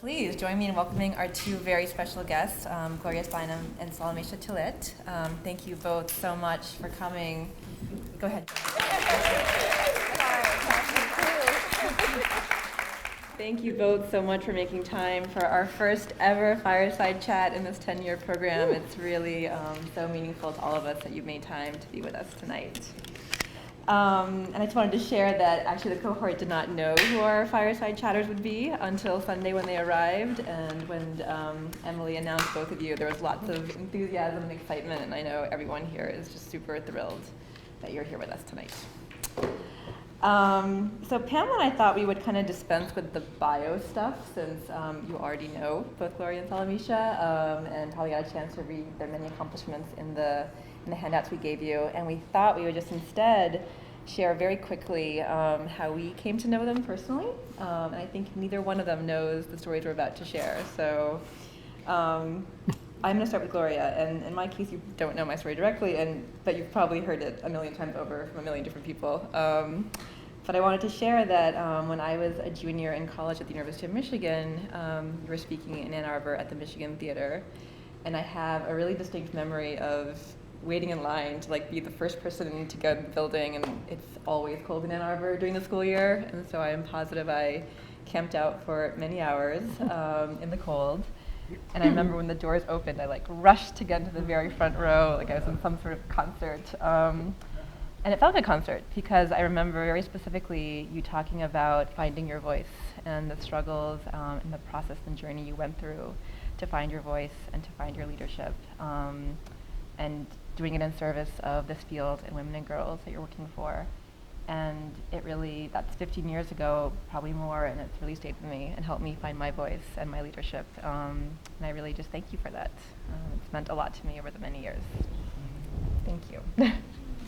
Please join me in welcoming our two very special guests, Gloria Steinem and Salamishah Tillet. Thank you both so much for coming. Go ahead. Thank you both so much for making time for our first ever fireside chat in this 10-year program. It's really so meaningful to all of us that you've made time to be with us tonight. And I just wanted to share that actually the cohort did not know who our fireside chatters would be until Sunday when they arrived. And when Emily announced both of you, there was lots of enthusiasm and excitement. And I know everyone here is just super thrilled that you're here with us tonight. So Pamela and I thought we would kind of dispense with the bio stuff since you already know both Gloria and Salamishah and probably got a chance to read their many accomplishments in the handouts we gave you. And we thought we would just instead share very quickly how we came to know them personally. And I think neither one of them knows the stories we're about to share. So I'm going to start with Gloria. And in my case, you don't know my story directly, but you've probably heard it a million times over from a million different people. But I wanted to share that when I was a junior in college at the University of Michigan, we were speaking in Ann Arbor at the Michigan Theater. And I have a really distinct memory of waiting in line to be the first person to go in the building, and it's always cold in Ann Arbor during the school year, and so I am positive I camped out for many hours in the cold. And I remember when the doors opened, I rushed to get into the very front row, like I was in some sort of concert. And it felt like a concert because I remember very specifically you talking about finding your voice and the struggles and the process and journey you went through to find your voice and to find your leadership. And doing it in service of this field and women and girls that you're working for. And it really, that's 15 years ago, probably more, and it's really stayed with me and helped me find my voice and my leadership. And I really just thank you for that. It's meant a lot to me over the many years. Thank you.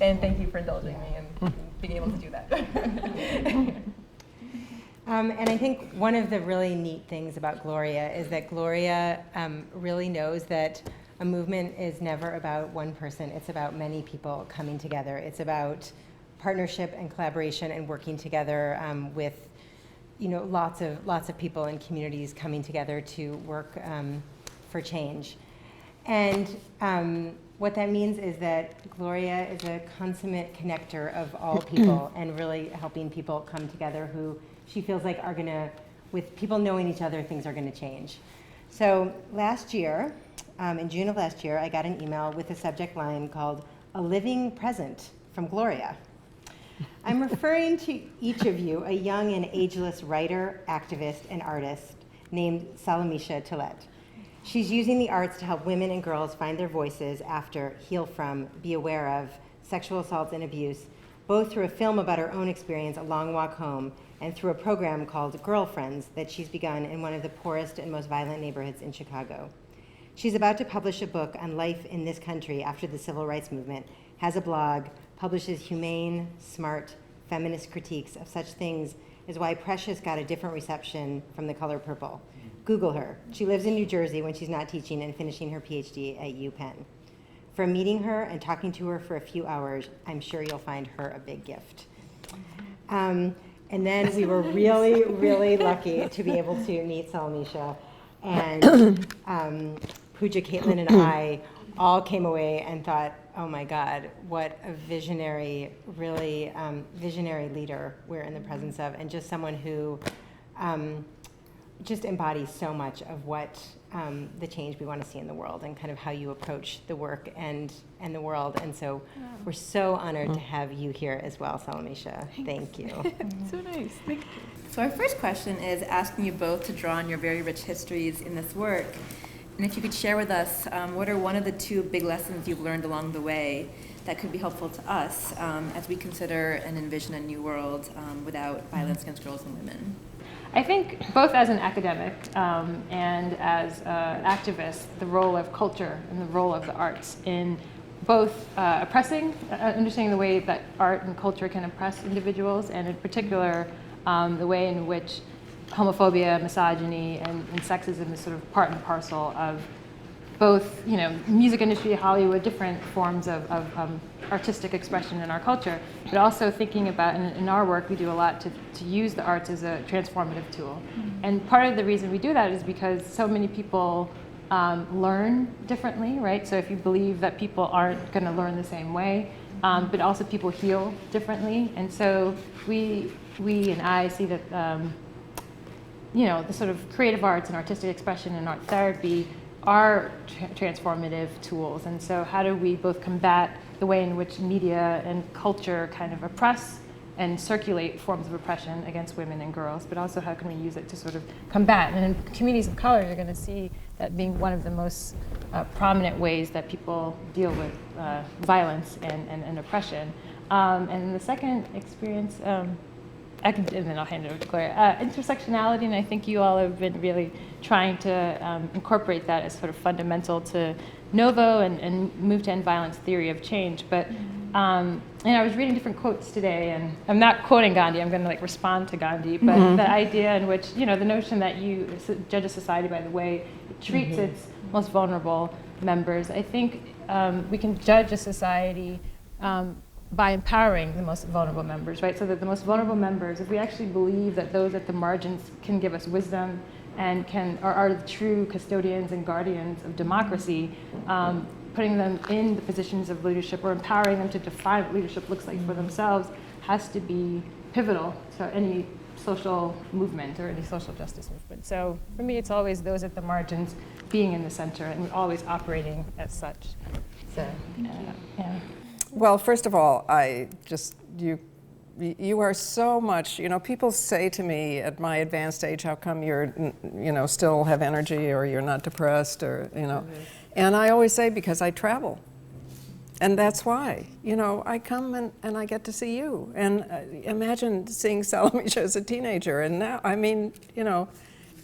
And thank you for indulging me and being able to do that. And I think one of the really neat things about Gloria is that Gloria really knows that a movement is never about one person. It's about many people coming together. It's about partnership and collaboration and working together with, lots of people and communities coming together to work for change. And what that means is that Gloria is a consummate connector of all people and really helping people come together who she feels like are gonna, with people knowing each other, things are gonna change. So last year, in June of last year, I got an email with a subject line called "A Living Present" from Gloria. I'm referring to each of you, a young and ageless writer, activist, and artist named Salamishah Tillet. She's using the arts to help women and girls find their voices after, heal from, be aware of sexual assault and abuse, both through a film about her own experience, A Long Walk Home, and through a program called Girlfriends that she's begun in one of the poorest and most violent neighborhoods in Chicago. She's about to publish a book on life in this country after the civil rights movement, has a blog, publishes humane, smart, feminist critiques of such things as why Precious got a different reception from The Color Purple. Google her. She lives in New Jersey when she's not teaching and finishing her PhD at UPenn. From meeting her and talking to her for a few hours, I'm sure you'll find her a big gift. And then we were really, really lucky to be able to meet Salamishah. And Pooja, Caitlin, and I all came away and thought, oh my God, what a visionary, really visionary leader we're in the presence of, and just someone who just embodies so much of what the change we want to see in the world and kind of how you approach the work and the world. And so we're so honored to have you here as well, Salamishah. Thank you. So nice. Thank you. So our first question is asking you both to draw on your very rich histories in this work. And if you could share with us, what are one of the two big lessons you've learned along the way that could be helpful to us as we consider and envision a new world without violence against girls and women? I think both as an academic and as an activist, the role of culture and the role of the arts in both oppressing, understanding the way that art and culture can oppress individuals, and in particular, the way in which homophobia, misogyny, and sexism is sort of part and parcel of both, music industry, Hollywood, different forms of artistic expression in our culture, but also thinking about, in our work, we do a lot to use the arts as a transformative tool. And part of the reason we do that is because so many people learn differently, right? So if you believe that people aren't going to learn the same way, but also people heal differently. And so we and I see that, the sort of creative arts and artistic expression and art therapy are transformative tools. And so how do we both combat the way in which media and culture kind of oppress and circulate forms of oppression against women and girls, but also how can we use it to sort of combat? And in communities of color, you're going to see that being one of the most prominent ways that people deal with violence and oppression. And the second experience, and then I'll hand it over to Gloria. Intersectionality, and I think you all have been really trying to incorporate that as sort of fundamental to Novo and move to end violence theory of change. But and I was reading different quotes today, and I'm not quoting Gandhi. I'm going to respond to Gandhi, but the idea in which the notion that you judge a society by the way it treats its most vulnerable members. I think we can judge a society by empowering the most vulnerable members, right? So that the most vulnerable members, if we actually believe that those at the margins can give us wisdom and are the true custodians and guardians of democracy, putting them in the positions of leadership or empowering them to define what leadership looks like for themselves has to be pivotal to any social movement or any social justice movement. So for me, it's always those at the margins being in the center and always operating as such. So, yeah. Well, first of all, you are so much, people say to me at my advanced age, how come you're, still have energy or you're not depressed or, And I always say, because I travel. And that's why, I come and I get to see you. And imagine seeing Salamishah as a teenager. And now,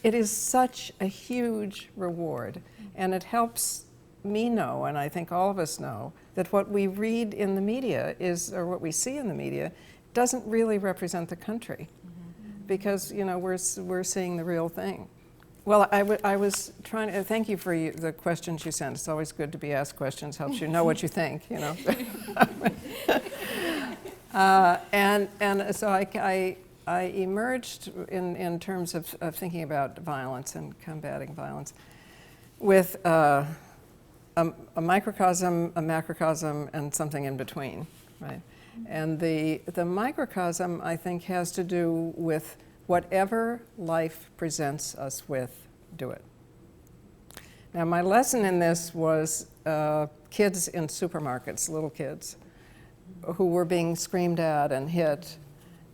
it is such a huge reward. And it helps me know, and I think all of us know, that what we read in the media or what we see in the media doesn't really represent the country. Because, we're seeing the real thing. Well, I was trying to, thank you for the questions you sent. It's always good to be asked questions, helps you know what you think, And so I emerged in terms of thinking about violence and combating violence with a microcosm, a macrocosm, and something in between, right? And the microcosm, I think, has to do with whatever life presents us with, do it. Now, my lesson in this was kids in supermarkets, little kids, who were being screamed at and hit,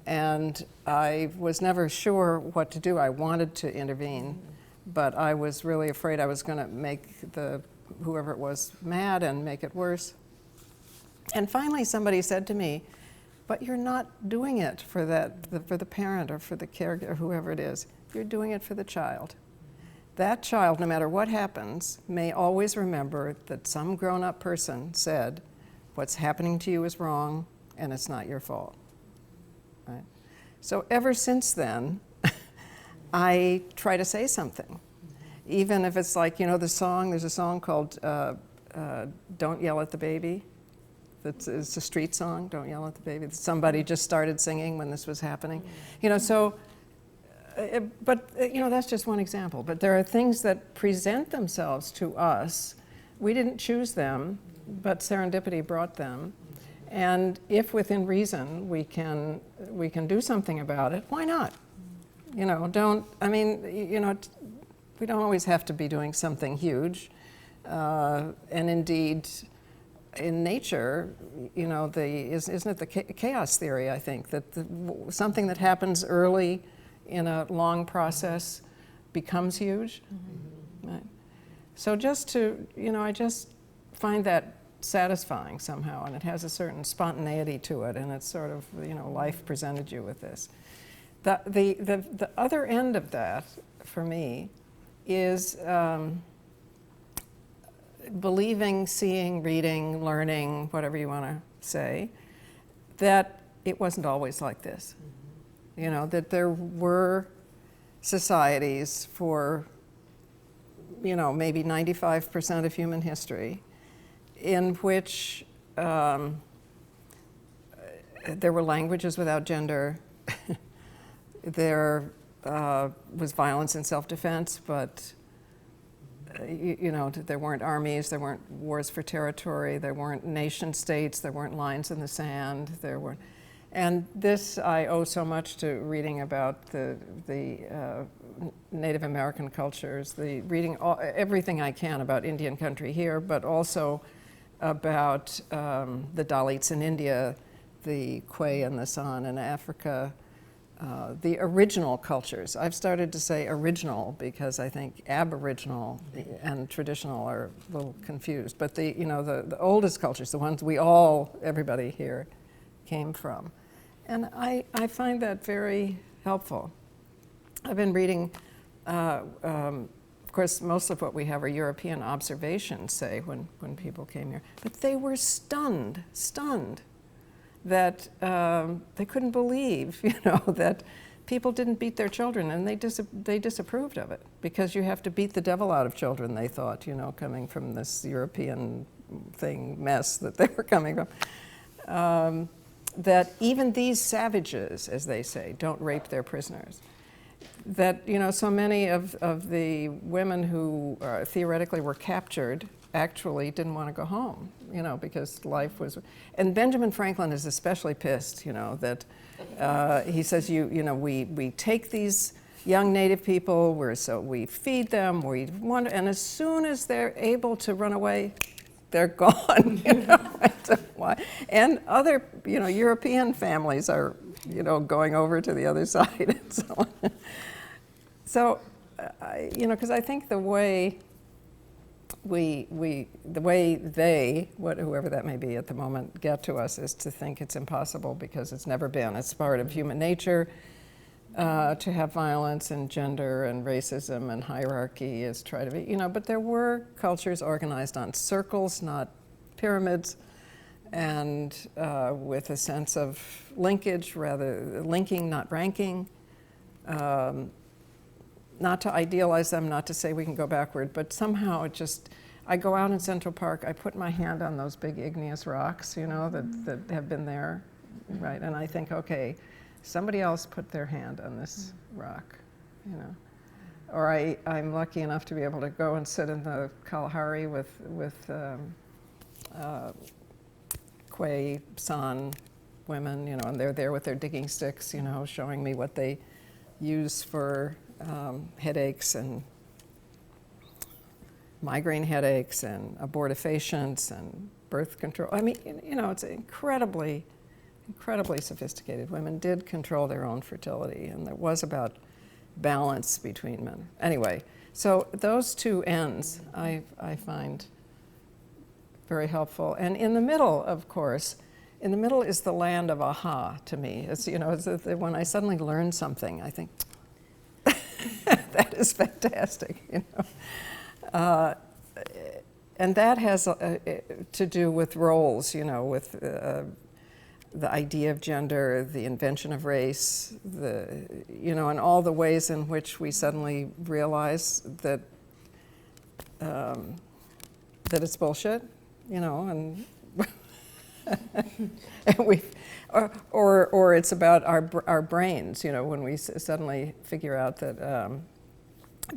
and I was never sure what to do. I wanted to intervene, but I was really afraid I was going to make whoever it was mad and make it worse. And finally somebody said to me, but you're not doing it for the parent or for the caregiver, whoever it is. You're doing it for the child. That child, no matter what happens, may always remember that some grown-up person said, what's happening to you is wrong and it's not your fault. Right? So ever since then, I try to say something. Even if it's like, the song, there's a song called Don't Yell at the Baby. It's a street song, Don't Yell at the Baby. Somebody just started singing when this was happening. That's just one example. But there are things that present themselves to us. We didn't choose them, but serendipity brought them. And if within reason we can do something about it, why not? We don't always have to be doing something huge. And indeed, in nature, isn't it the chaos theory, I think, that something that happens early in a long process becomes huge? Right? So I just find that satisfying somehow, and it has a certain spontaneity to it, and it's sort of, life presented you with this. The other end of that, for me, is believing, seeing, reading, learning, whatever you want to say, that it wasn't always like this. That there were societies for maybe 95% of human history, in which there were languages without gender. There was violence in self-defense, but there weren't armies, there weren't wars for territory, there weren't nation states, there weren't lines in the sand, and this I owe so much to reading about the Native American cultures, reading everything I can about Indian country here, but also about the Dalits in India, the Khoi and the San in Africa, the original cultures. I've started to say original because I think aboriginal and traditional are a little confused. But the oldest cultures, the ones everybody here came from. And I find that very helpful. I've been reading, of course, most of what we have are European observations, say, when people came here. But they were stunned that they couldn't believe, that people didn't beat their children, and they disapproved of it because you have to beat the devil out of children, they thought, coming from this European mess that they were coming from. That even these savages, as they say, don't rape their prisoners. That, so many of the women who theoretically were captured actually didn't want to go home, because life was, and Benjamin Franklin is especially pissed, that he says, we take these young Native people, we feed them, and as soon as they're able to run away, they're gone, Why? And other, European families are, going over to the other side and so on. So, because I think the way whoever that may be at the moment, get to us is to think it's impossible because it's never been. It's part of human nature to have violence and gender and racism and hierarchy is try to be, but there were cultures organized on circles, not pyramids, and with a sense of linkage, rather linking, not ranking. Not to idealize them, not to say we can go backward, but somehow I go out in Central Park, I put my hand on those big igneous rocks, that have been there, right? And I think, okay, somebody else put their hand on this rock, Or I'm lucky enough to be able to go and sit in the Kalahari with Khoi, San women, and they're there with their digging sticks, showing me what they use for headaches and migraine headaches and abortifacients and birth control. I mean, it's incredibly sophisticated. Women did control their own fertility, and there was about balance between men. Anyway, so those two ends I find very helpful. And in the middle, of course, is the land of aha to me. It's, when I suddenly learn something, I think, that is fantastic, and that has to do with roles, with the idea of gender, the invention of race, and all the ways in which we suddenly realize that that it's bullshit, and and or it's about our brains, when we suddenly figure out that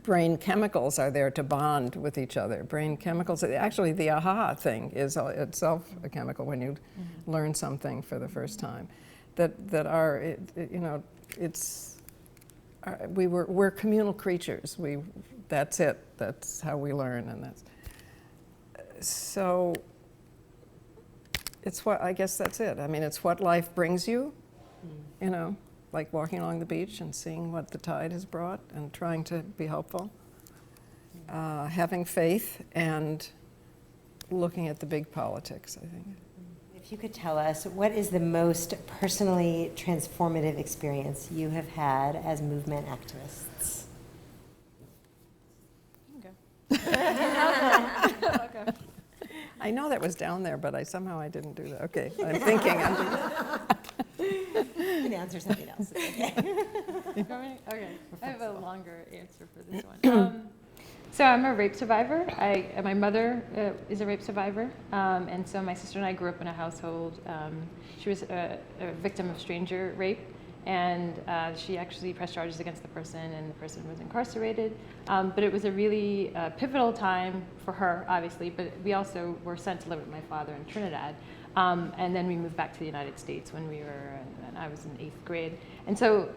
brain chemicals are there to bond with each other. Brain chemicals, actually the aha thing is itself a chemical when you learn something for the first time. We're communal creatures. That's it. That's how we learn, and so. I guess that's it. I mean, it's what life brings you, like walking along the beach and seeing what the tide has brought and trying to be helpful. Having faith and looking at the big politics, I think. If you could tell us, what is the most personally transformative experience you have had as movement activists? Okay. I know that was down there, but somehow I didn't do that. Okay, I'm thinking. You can answer something else. Okay. Okay, I have a longer answer for this one. So I'm a rape survivor. My mother is a rape survivor, and so my sister and I grew up in a household. She was a victim of stranger rape, and she actually pressed charges against the person, and the person was incarcerated. But it was a really pivotal time for her, obviously, but we also were sent to live with my father in Trinidad. And then we moved back to the United States when I was in 8th grade. And so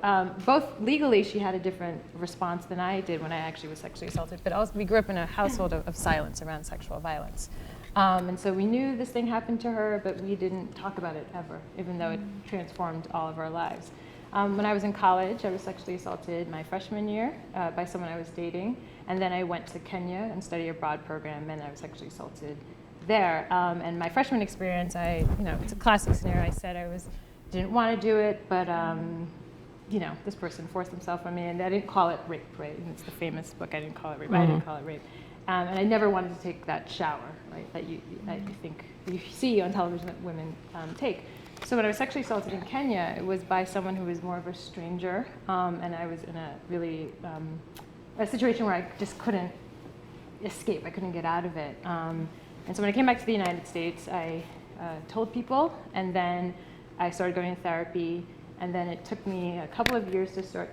both legally, she had a different response than I did when I actually was sexually assaulted, but also we grew up in a household of silence around sexual violence. And so we knew this thing happened to her, but we didn't talk about it ever, even though it transformed all of our lives. When I was in college, I was sexually assaulted my freshman year by someone I was dating, and then I went to Kenya and study abroad program, and I was sexually assaulted there. And my freshman experience, it's a classic scenario. I said didn't want to do it, but this person forced himself on me, and I didn't call it rape, right? And it's the famous book, I didn't call it rape. I didn't call it rape. And I never wanted to take that shower, right, that I think you see on television that women take. So when I was sexually assaulted in Kenya, it was by someone who was more of a stranger, and I was in a really, a situation where I just couldn't escape, I couldn't get out of it. And so when I came back to the United States, I told people, and then I started going to therapy, and then it took me a couple of years to start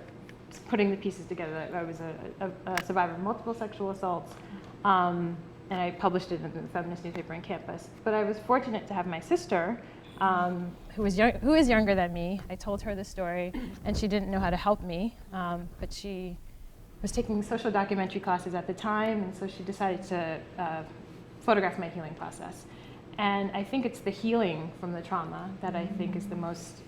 putting the pieces together. I was a survivor of multiple sexual assaults, and I published it in the feminist newspaper on campus. But I was fortunate to have my sister, who is younger than me. I told her the story, and she didn't know how to help me, but she was taking social documentary classes at the time, and so she decided to photograph my healing process. And I think it's the healing from the trauma that I think is the most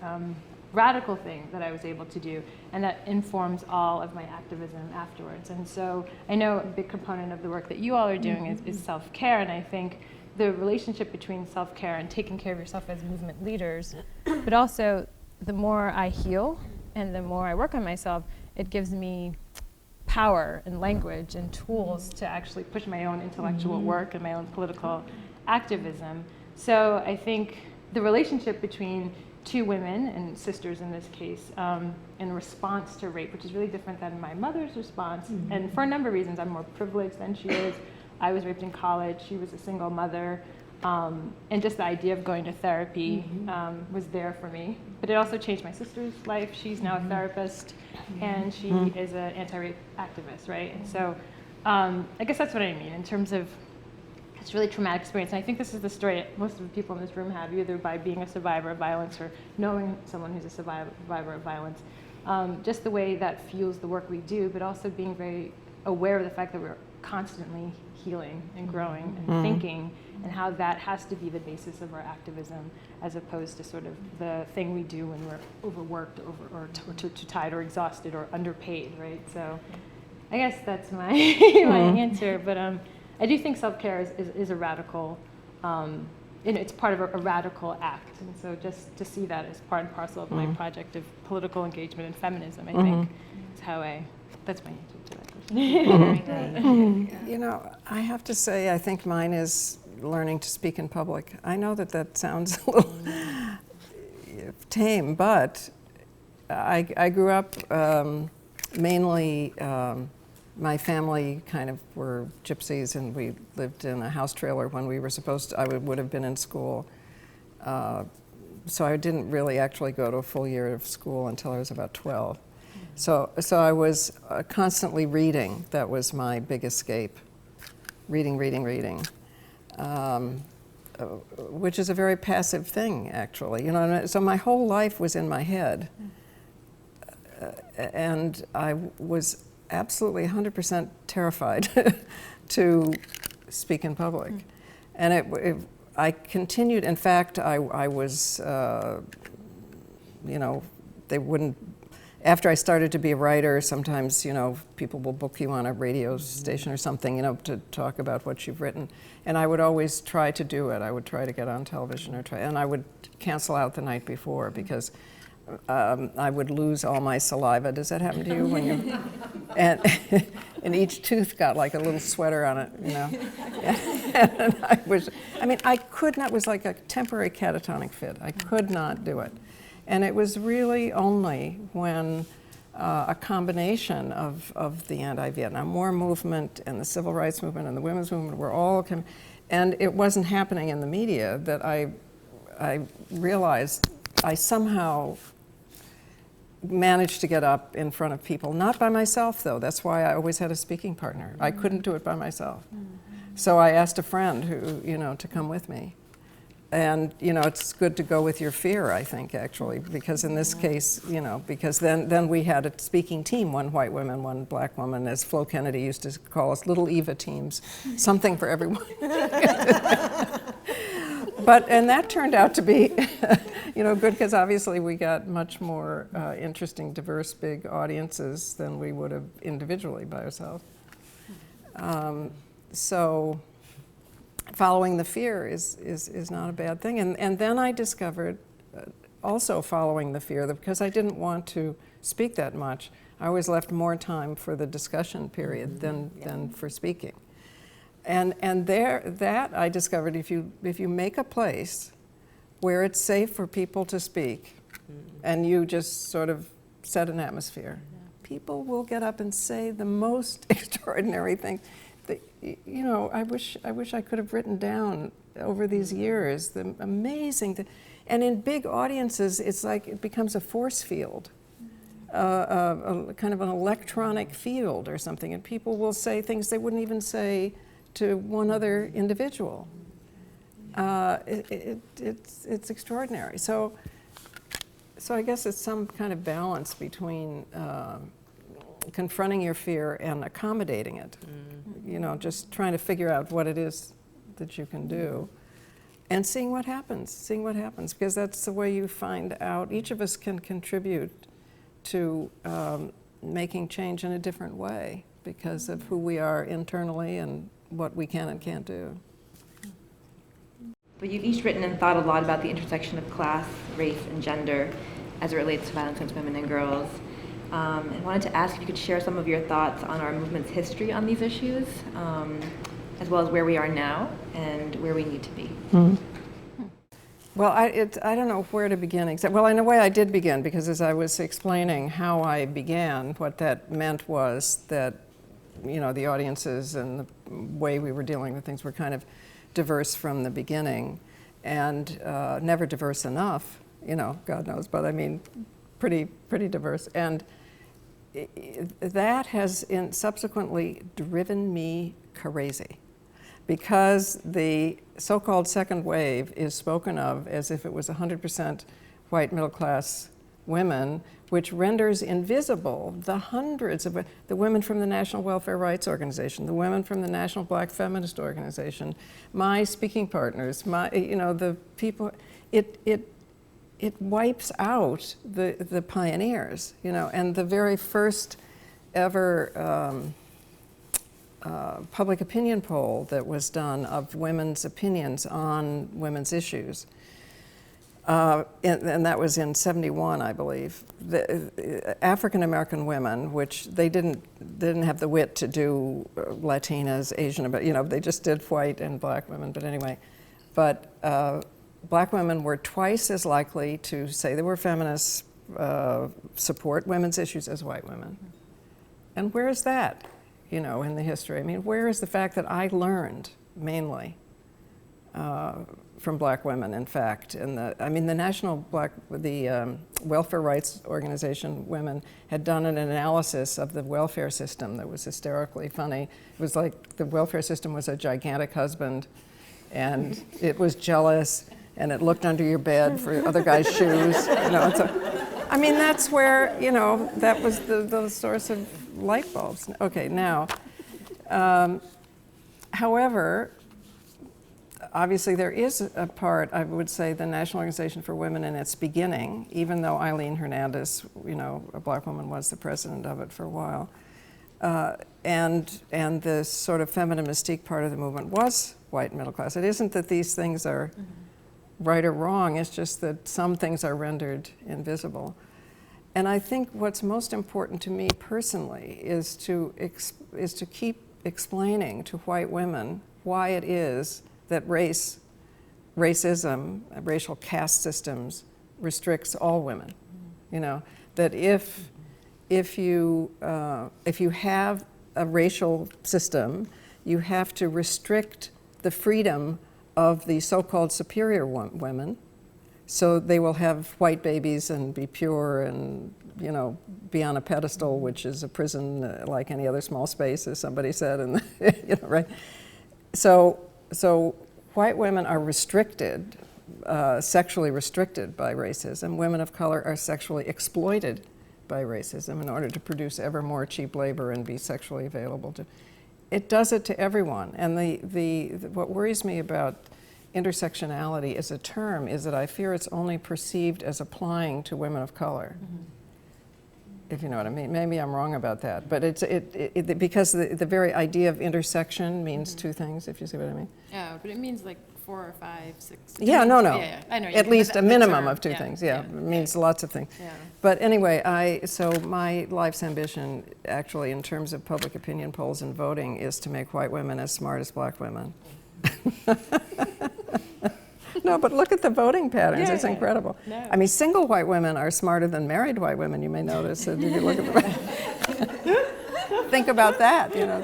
radical thing that I was able to do, and that informs all of my activism afterwards. And so I know a big component of the work that you all are doing is self-care, and I think the relationship between self-care and taking care of yourself as movement leaders, but also the more I heal and the more I work on myself, it gives me power and language and tools to actually push my own intellectual work and my own political activism. So I think the relationship between two women, and sisters in this case, in response to rape, which is really different than my mother's response, and for a number of reasons, I'm more privileged than she is. I was raped in college, she was a single mother, and just the idea of going to therapy was there for me. But it also changed my sister's life. She's now a therapist, and she is an anti-rape activist, right? And so I guess that's what I mean in terms of it's a really traumatic experience. And I think this is the story that most of the people in this room have, either by being a survivor of violence or knowing someone who's a survivor of violence. Just the way that fuels the work we do, but also being very aware of the fact that we're constantly healing and growing and thinking, and how that has to be the basis of our activism, as opposed to sort of the thing we do when we're overworked or too tired or exhausted or underpaid, right? So I guess that's my my answer. But I do think self-care is a radical, it's part of a radical act. And so just to see that as part and parcel of my project of political engagement and feminism, I think is how that's my answer to that question. You know, I have to say, I think mine is learning to speak in public. I know that sounds a little tame, but I grew up mainly, my family kind of were gypsies, and we lived in a house trailer when we were supposed to, I would have been in school. So I didn't really actually go to a full year of school until I was about 12. So I was constantly reading. That was my big escape. Reading. Which is a very passive thing, actually. You know, so my whole life was in my head. And I was absolutely 100% terrified to speak in public. And I continued. In fact, I was, you know, they wouldn't, after I started to be a writer, sometimes, you know, people will book you on a radio station or something, you know, to talk about what you've written. And I would always try to do it. I would try to get on television and I would cancel out the night before because I would lose all my saliva. Does that happen to you when you? And each tooth got like a little sweater on it, you know. And I could not. It was like a temporary catatonic fit. I could not do it. And it was really only when a combination of the anti-Vietnam War movement and the civil rights movement and the women's movement were all, and it wasn't happening in the media, that I realized I somehow managed to get up in front of people, not by myself though. That's why I always had a speaking partner. I couldn't do it by myself. So I asked a friend who, to come with me. And, it's good to go with your fear, I think, actually, because in this case, because then we had a speaking team, one white woman, one black woman, as Flo Kennedy used to call us, little Eva teams, something for everyone. And that turned out to be, good, because obviously we got much more interesting, diverse, big audiences than we would have individually by ourselves. So following the fear is not a bad thing. And then I discovered, also following the fear, that because I didn't want to speak that much, I always left more time for the discussion period than for speaking. And that I discovered, if you make a place where it's safe for people to speak, and you just sort of set an atmosphere, people will get up and say the most extraordinary things. I wish I could have written down over these years the amazing, and in big audiences, it's like it becomes a force field, a kind of an electronic field or something, and people will say things they wouldn't even say to one other individual. It's extraordinary. So I guess it's some kind of balance between confronting your fear and accommodating it. Just trying to figure out what it is that you can do, and seeing what happens, because that's the way you find out. Each of us can contribute to making change in a different way because of who we are internally and what we can and can't do. But you've each written and thought a lot about the intersection of class, race, and gender as it relates to violence against women and girls. And wanted to ask if you could share some of your thoughts on our movement's history on these issues, as well as where we are now and where we need to be. Well, I don't know where to begin except, well, in a way I did begin, because as I was explaining how I began, what that meant was that, the audiences and the way we were dealing with things were kind of diverse from the beginning, and never diverse enough, God knows, but I mean, pretty diverse. And that has subsequently driven me crazy, because the so-called second wave is spoken of as if it was 100% white middle-class women, which renders invisible the hundreds of the women from the National Welfare Rights Organization, the women from the National Black Feminist Organization, my speaking partners, the people. It wipes out the pioneers, and the very first ever public opinion poll that was done of women's opinions on women's issues. And that was in '71, I believe. The African American women, which they didn't have the wit to do Latinas, Asian, but they just did white and black women. But anyway, black women were twice as likely to say they were feminists, support women's issues as white women. And where is that, in the history? I mean, where is the fact that I learned mainly from black women, in fact? And the Welfare Rights Organization women had done an analysis of the welfare system that was hysterically funny. It was like the welfare system was a gigantic husband, and it was jealous, and it looked under your bed for other guys' shoes. That's where, that was the source of light bulbs. Okay, now, however, obviously there is a part, I would say, the National Organization for Women in its beginning, even though Eileen Hernandez, a black woman, was the president of it for a while, and the sort of feminine mystique part of the movement was white and middle class. It isn't that these things are right or wrong, it's just that some things are rendered invisible. And I think what's most important to me personally is to keep explaining to white women why it is that racism, racial caste systems restricts all women. That if if you have a racial system, you have to restrict the freedom of the so-called superior women, so they will have white babies and be pure and, you know, be on a pedestal, which is a prison like any other small space, as somebody said, and you know, right? So white women are restricted, sexually restricted by racism. Women of color are sexually exploited by racism in order to produce ever more cheap labor and be sexually available to. It does it to everyone. And what worries me about intersectionality as a term is that I fear it's only perceived as applying to women of color. If you know what I mean. Maybe I'm wrong about that, but because the very idea of intersection means two things, if you see what I mean. Yeah, but it means like 4 or 5, 6. Yeah, no. Yeah. I know. At least a minimum term, of two things. Yeah, it means lots of things. Yeah. But anyway, so my life's ambition, actually, in terms of public opinion polls and voting, is to make white women as smart as black women. No, but look at the voting patterns. It's incredible. No. I mean, single white women are smarter than married white women, you may notice. If you look at the think about that, you know.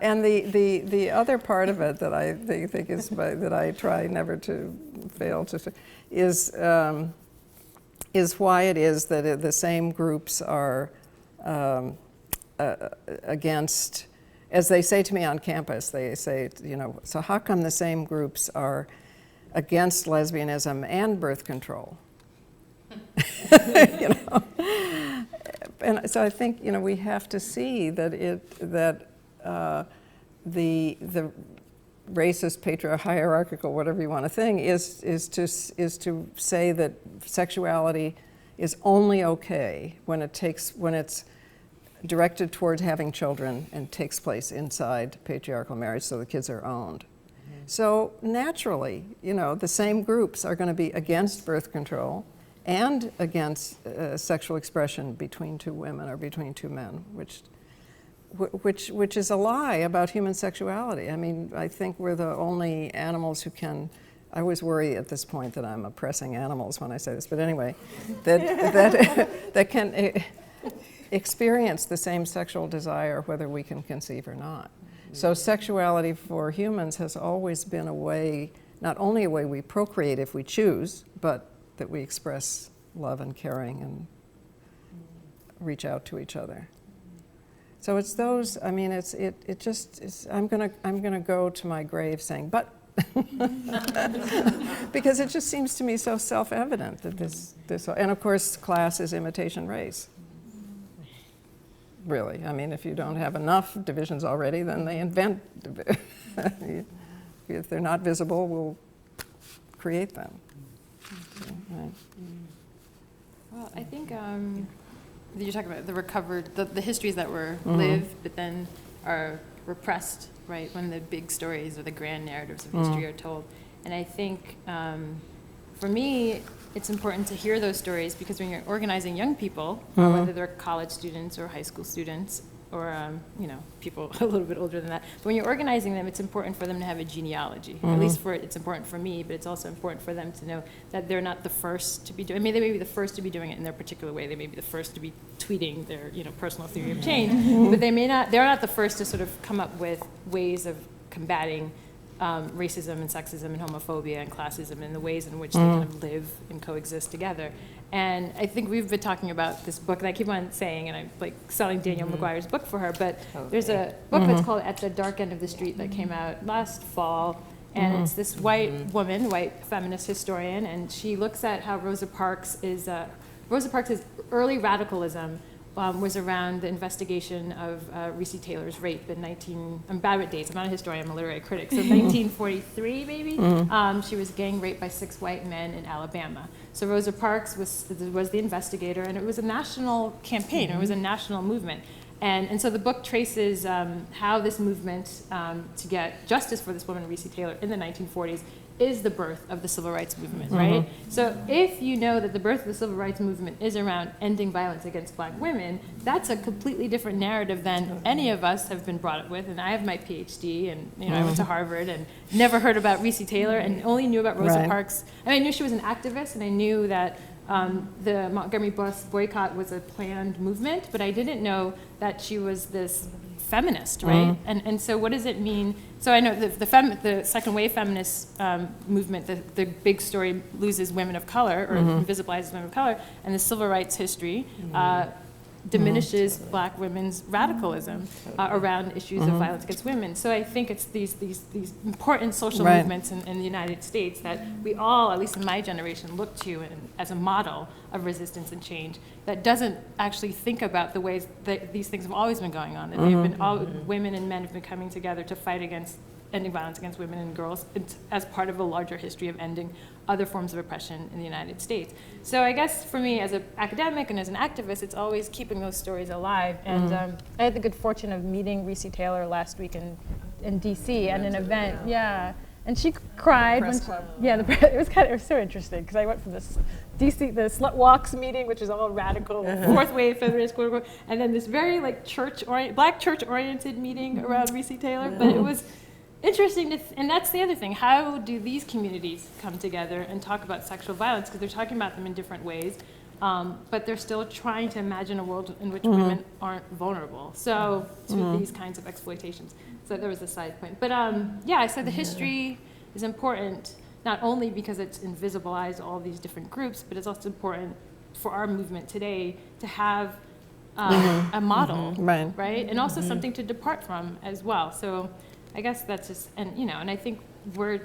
And the other part of it that I think is that I try never to fail to is why it is that the same groups are against. As they say to me on campus, they say, you know, so how come the same groups are against lesbianism and birth control? You know, and so I think, you know, we have to see that the racist, patriarchal, hierarchical, whatever you want to think, is to say that sexuality is only okay when it's directed towards having children and takes place inside patriarchal marriage, so the kids are owned. So naturally, you know, the same groups are going to be against birth control and against sexual expression between two women or between two men, which is a lie about human sexuality. I mean, I think we're the only animals who can. I always worry at this point that I'm oppressing animals when I say this, but anyway, that can experience the same sexual desire whether we can conceive or not. So sexuality for humans has always been a way, not only a way we procreate if we choose, but that we express love and caring and reach out to each other. So it's those, I mean, it just is, I'm gonna go to my grave saying, but, because it just seems to me so self-evident that this, and of course class is imitation race. Really, I mean, if you don't have enough divisions already, then they invent. If they're not visible, we'll create them. Right. Well, I think you're talking about the recovered, the histories that were lived, but then are repressed, right? When the big stories or the grand narratives of history are told. And I think, for me, it's important to hear those stories because when you're organizing young people, whether they're college students or high school students or you know, people a little bit older than that, but when you're organizing them, it's important for them to have a genealogy. At least it's important for me, but it's also important for them to know that they're not the first to be doing. I mean, they may be the first to be doing it in their particular way. They may be the first to be tweeting their, you know, personal theory of change, but they're not the first to sort of come up with ways of combating racism and sexism and homophobia and classism and the ways in which they kind of live and coexist together. And I think we've been talking about this book, and I keep on saying, and I'm like selling Danielle McGuire's book for her, but there's a book that's called At the Dark End of the Street that came out last fall, and it's this white woman, white feminist historian, and she looks at how Rosa Parks' early radicalism was around the investigation of Recy Taylor's rape in I'm bad with dates, I'm not a historian, I'm a literary critic, so 1943 maybe, she was gang raped by 6 white men in Alabama. So Rosa Parks was the investigator, and it was a national campaign, it was a national movement. And so the book traces how this movement to get justice for this woman, Recy Taylor, in the 1940s is the birth of the civil rights movement, right? So if you know that the birth of the civil rights movement is around ending violence against black women, that's a completely different narrative than any of us have been brought up with. And I have my PhD, and I went to Harvard and never heard about Recy Taylor and only knew about Rosa Parks. I mean, I knew she was an activist, and I knew that the Montgomery bus boycott was a planned movement, but I didn't know that she was this feminist, right? And so what does it mean? So I know the second wave feminist movement, the big story loses women of color or invisibilizes women of color, and the civil rights history diminishes black women's radicalism around issues of violence against women. So I think it's these important social movements in the United States that we all, at least in my generation, look to as a model of resistance and change that doesn't actually think about the ways that these things have always been going on, that they've been all women and men have been coming together to fight against ending violence against women and girls as part of a larger history of ending other forms of oppression in the United States. So I guess for me as an academic and as an activist, it's always keeping those stories alive. And I had the good fortune of meeting Recy Taylor last week in DC at an event. Yeah. And she cried. It was so interesting because I went from this DC, the Slut Walks meeting, which is all radical, fourth wave feminist, quote unquote, and then this very like black church-oriented meeting around Recy Taylor. But it was interesting and that's the other thing. How do these communities come together and talk about sexual violence? Because they're talking about them in different ways, but they're still trying to imagine a world in which women aren't vulnerable. So to these kinds of exploitations. So there was a side point. But I said the history is important, not only because it's invisibilized all these different groups, but it's also important for our movement today to have a model, right? And also something to depart from as well. So I guess that's just, and I think we're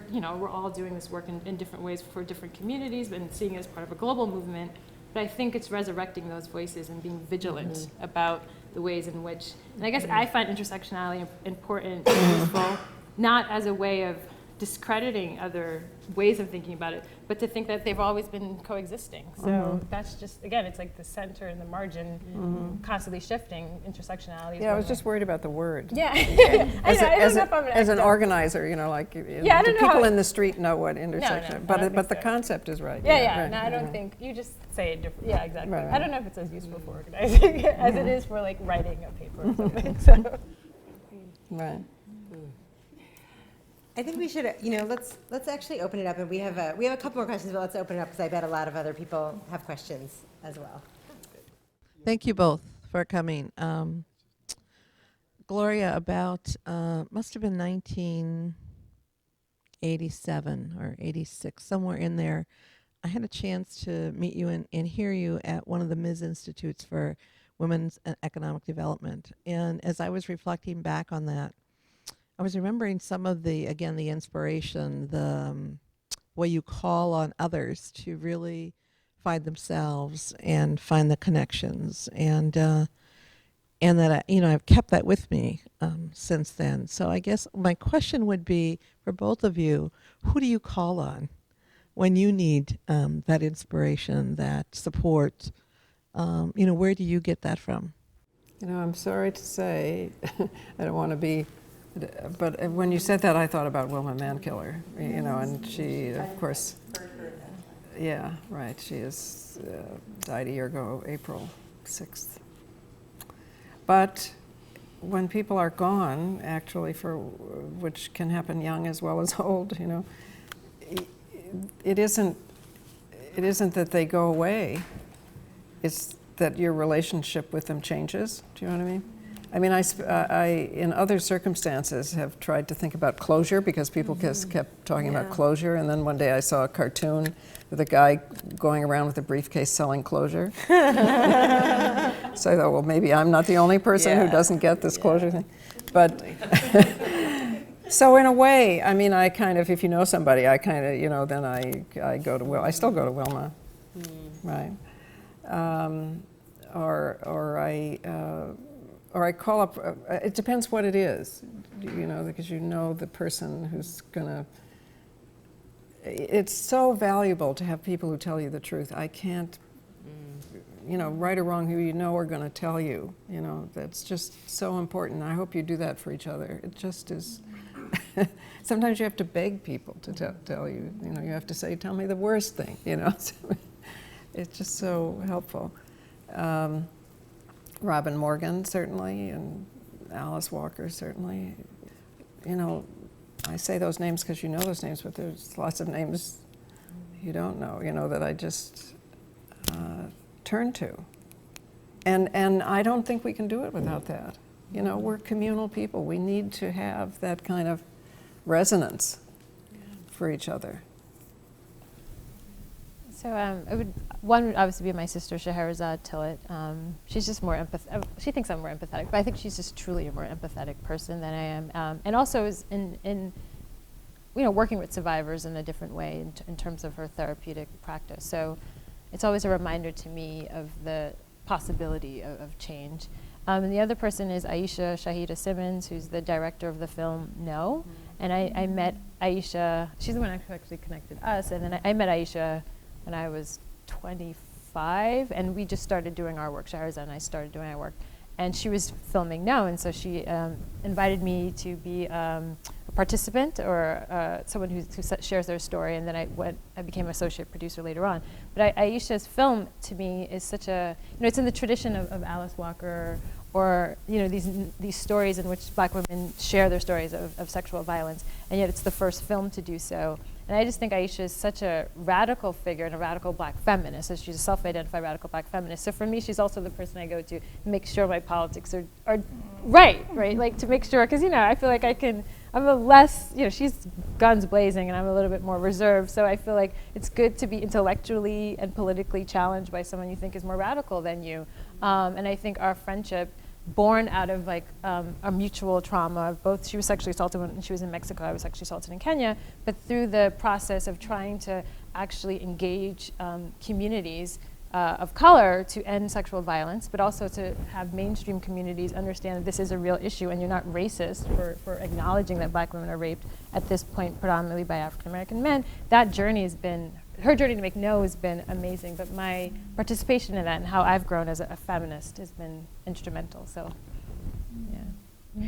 all doing this work in different ways for different communities and seeing it as part of a global movement. But I think it's resurrecting those voices and being vigilant about the ways in which, and I guess I find intersectionality important and useful, not as a way of discrediting other ways of thinking about it, but to think that they've always been coexisting. So that's just, again, it's like the center and the margin constantly shifting. Intersectionality. Yeah, I was just worried about the word. Yeah. I don't know if I'm as an organizer, the people in the street know what intersection, but the concept is right. No, I don't think, you just say it different. Yeah, exactly. Right. I don't know if it's as useful for organizing as it is for like writing a paper or something. So. Right. I think we should, let's actually open it up, and we have a couple more questions, but let's open it up because I bet a lot of other people have questions as well. Thank you both for coming. Gloria, about must have been 1987 or 86, somewhere in there. I had a chance to meet you and hear you at one of the Ms. Institutes for Women's Economic Development, and as I was reflecting back on that, I was remembering some of the inspiration, the way you call on others to really find themselves and find the connections, and that I've kept that with me since then. So I guess my question would be for both of you: who do you call on when you need that inspiration, that support? Where do you get that from? I'm sorry to say, I don't want to be. But when you said that, I thought about Wilma Mankiller, and she, of course, yeah, right. She died a year ago, April 6th. But when people are gone, actually, which can happen young as well as old, it isn't that they go away. It's that your relationship with them changes. Do you know what I mean? I mean, I in other circumstances have tried to think about closure because people just kept talking about closure, and then one day I saw a cartoon with a guy going around with a briefcase selling closure. So I thought, well, maybe I'm not the only person who doesn't get this closure thing. But so in a way, I mean, I kind of, if you know somebody, I kind of, then I go to I still go to Wilma, right? Or I call up, it depends what it is, because the person who's gonna, it's so valuable to have people who tell you the truth. I can't, right or wrong, who you know are going to tell you. That's just so important. I hope you do that for each other. It just is. Sometimes you have to beg people to tell you. You have to say, "Tell me the worst thing." It's just so helpful. Robin Morgan, certainly, and Alice Walker, certainly. I say those names because you know those names, but there's lots of names you don't know, that I just turn to. And I don't think we can do it without that. We're communal people. We need to have that kind of resonance for each other. So one would obviously be my sister, Salamishah Tillet. She's just more empathetic. She thinks I'm more empathetic, but I think she's just truly a more empathetic person than I am. And also is in working with survivors in a different way in terms of her therapeutic practice. So it's always a reminder to me of the possibility of change. And the other person is Aisha Shahida Simmons, who's the director of the film No. And I met Aisha, she's the one who actually connected us, and then I met Aisha when I was 25, and we just started doing our work. Shahrazad and I started doing our work. And she was filming No, and so she invited me to be a participant or someone who shares their story, and then I became an associate producer later on. But Aisha's film, to me, is such a, it's in the tradition of Alice Walker, or these stories in which Black women share their stories of sexual violence, and yet it's the first film to do so. And I just think Aisha is such a radical figure and a radical Black feminist. So she's a self-identified radical Black feminist. So for me, she's also the person I go to make sure my politics are right? Like to make sure, because I feel like I'm a less, she's guns blazing and I'm a little bit more reserved. So I feel like it's good to be intellectually and politically challenged by someone you think is more radical than you. And I think our friendship, born out of a mutual trauma. Both, she was sexually assaulted when she was in Mexico, I was sexually assaulted in Kenya, but through the process of trying to actually engage communities of color to end sexual violence, but also to have mainstream communities understand that this is a real issue and you're not racist for acknowledging that Black women are raped at this point predominantly by African American men. That journey has been, her journey to make No has been amazing, but my participation in that and how I've grown as a feminist has been instrumental, so yeah.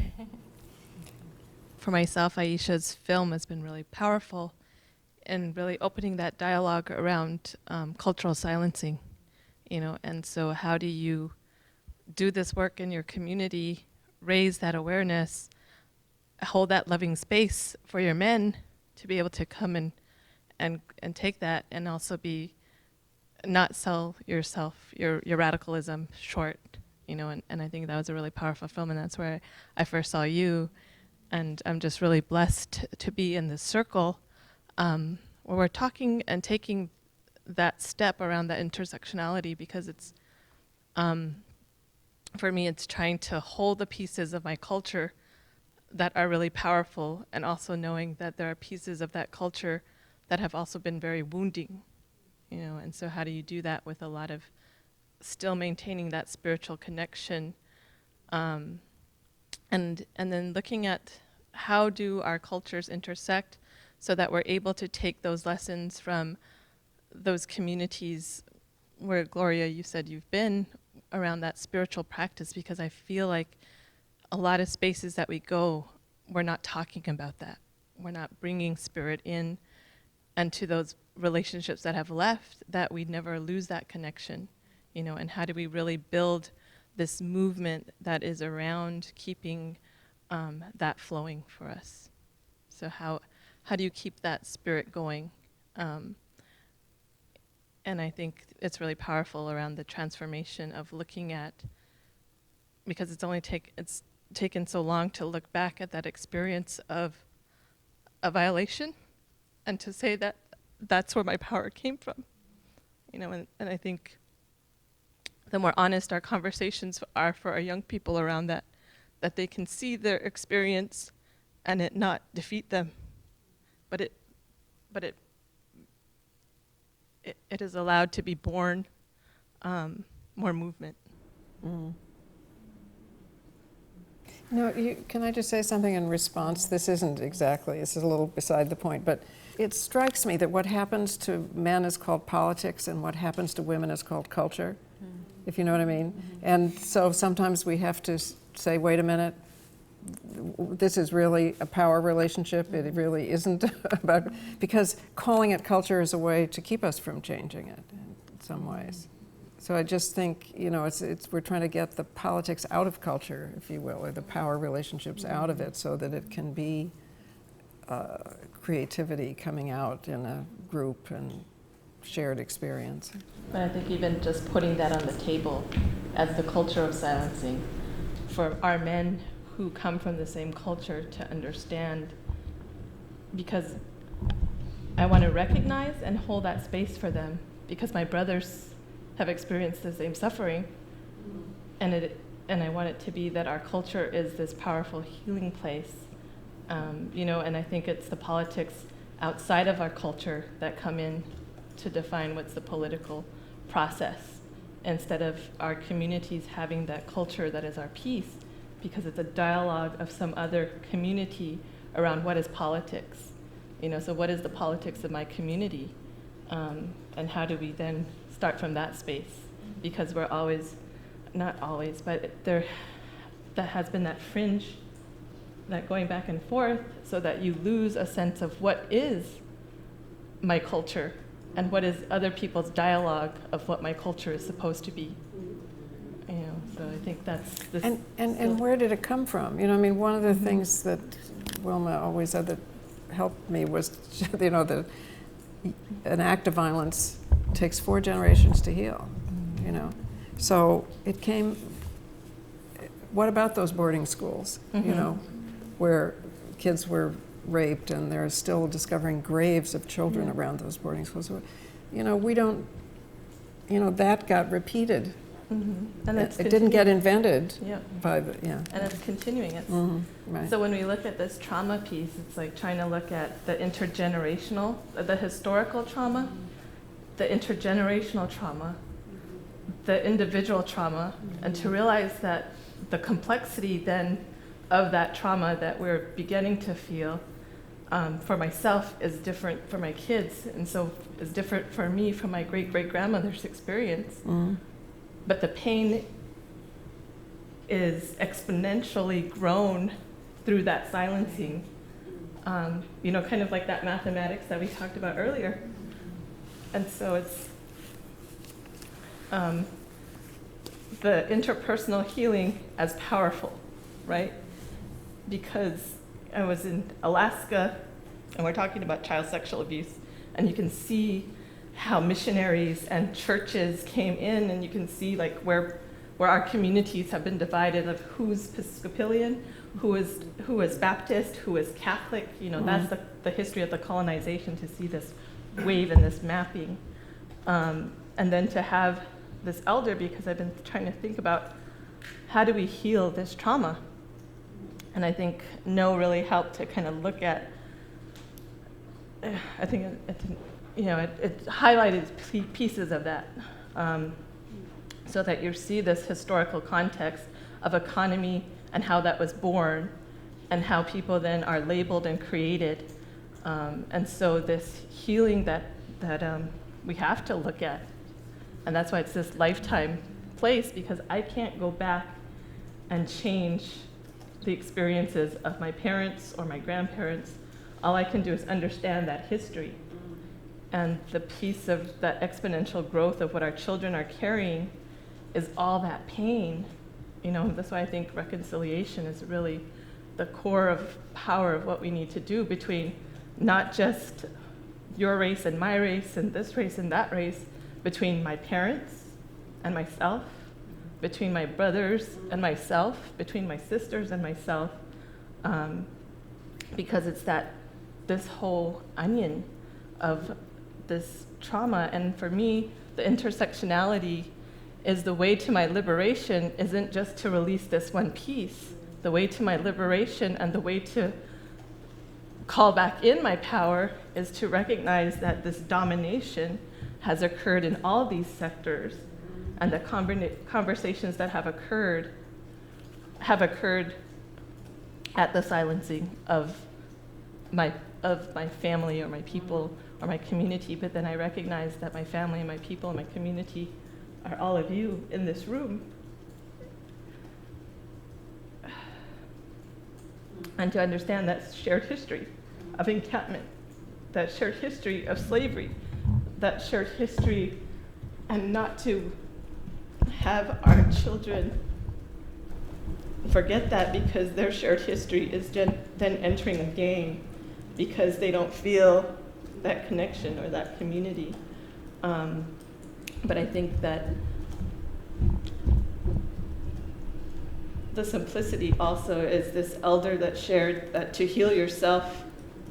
For myself, Aisha's film has been really powerful in really opening that dialogue around cultural silencing, and so how do you do this work in your community, raise that awareness, hold that loving space for your men to be able to come and take that, and also not sell yourself, your radicalism short, and I think that was a really powerful film, and that's where I first saw you, and I'm just really blessed to be in this circle where we're talking and taking that step around that intersectionality, because it's, for me, it's trying to hold the pieces of my culture that are really powerful, and also knowing that there are pieces of that culture that have also been very wounding, and so how do you do that with a lot of still maintaining that spiritual connection, and then looking at how do our cultures intersect so that we're able to take those lessons from those communities where, Gloria, you said you've been around that spiritual practice, because I feel like a lot of spaces that we go, we're not talking about that. We're not bringing spirit in, and to those relationships that have left, that we never lose that connection, and how do we really build this movement that is around keeping that flowing for us? So how do you keep that spirit going? And I think it's really powerful around the transformation of looking at, because it's taken so long to look back at that experience of a violation, and to say that that's where my power came from, and I think the more honest our conversations are for our young people around that they can see their experience and it not defeat them, but it is allowed to be born more movement. Mm. Can I just say something in response? This is a little beside the point, but it strikes me that what happens to men is called politics and what happens to women is called culture. if you know what I mean. And so sometimes we have to say, wait a minute, this is really a power relationship. It really isn't about, because calling it culture is a way to keep us from changing it in some ways. So I just think, you know, we're trying to get the politics out of culture, if you will, or the power relationships out of it, so that it can be creativity coming out in a group and shared experience. But I think even just putting that on the table as the culture of silencing for our men who come from the same culture to understand, because I want to recognize and hold that space for them, because my brothers have experienced the same suffering, and I want it to be that our culture is this powerful healing place, you know, and I think it's the politics outside of our culture that come in to define what's the political process, instead of our communities having that culture that is our piece, because it's a dialogue of some other community around what is politics. You know, so what is the politics of my community? And how do we then start from that space? Because we're always, not always, but that has been that fringe, that going back and forth, so that you lose a sense of what is my culture and what is other people's dialogue of what my culture is supposed to be. You know, so I think that's this. And where did it come from? You know, I mean, one of the things that Wilma always said that helped me was, you know, that an act of violence takes 4 generations to heal, you know. So it came, what about those boarding schools, you know, where kids were raped and they're still discovering graves of children around those boarding schools? You know, we don't, you know, that got repeated. And it didn't get invented by the, and it's continuing. It's, right. So when we look at this trauma piece, it's like trying to look at the intergenerational, the historical trauma, the intergenerational trauma, the individual trauma, and to realize that the complexity then of that trauma that we're beginning to feel for myself is different for my kids, and so is different for me from my great-great-grandmother's experience. But the pain is exponentially grown through that silencing. You know, kind of like that mathematics that we talked about earlier. And so it's the interpersonal healing as powerful, right? Because I was in Alaska, and we're talking about child sexual abuse, and you can see how missionaries and churches came in, and you can see like where our communities have been divided of who's Episcopalian, who is Baptist, who is Catholic. You know, that's the history of the colonization, to see this wave and this mapping. And then to have this elder, because I've been trying to think about how do we heal this trauma? And I think No really helped to kind of look at, I think it highlighted pieces of that, so that you see this historical context of economy and how that was born, and how people then are labeled and created. And so this healing that we have to look at. And that's why it's this lifetime place, because I can't go back and change the experiences of my parents or my grandparents. All I can do is understand that history. And the piece of that exponential growth of what our children are carrying is all that pain. You know, that's why I think reconciliation is really the core of power of what we need to do, between not just your race and my race and this race and that race, between my parents and myself, between my brothers and myself, between my sisters and myself, because it's this whole onion of this trauma. And for me, the intersectionality is the way to my liberation isn't just to release this one piece. The way to my liberation and the way to call back in my power is to recognize that this domination has occurred in all these sectors, and the conversations that have occurred at the silencing of my family or my people or my community. But then I recognize that my family and my people and my community are all of you in this room. And to understand that shared history of encampment, that shared history of slavery, that shared history, and not to have our children forget that because their shared history is then entering a game because they don't feel that connection or that community. But I think that the simplicity also is this elder that shared that to heal yourself,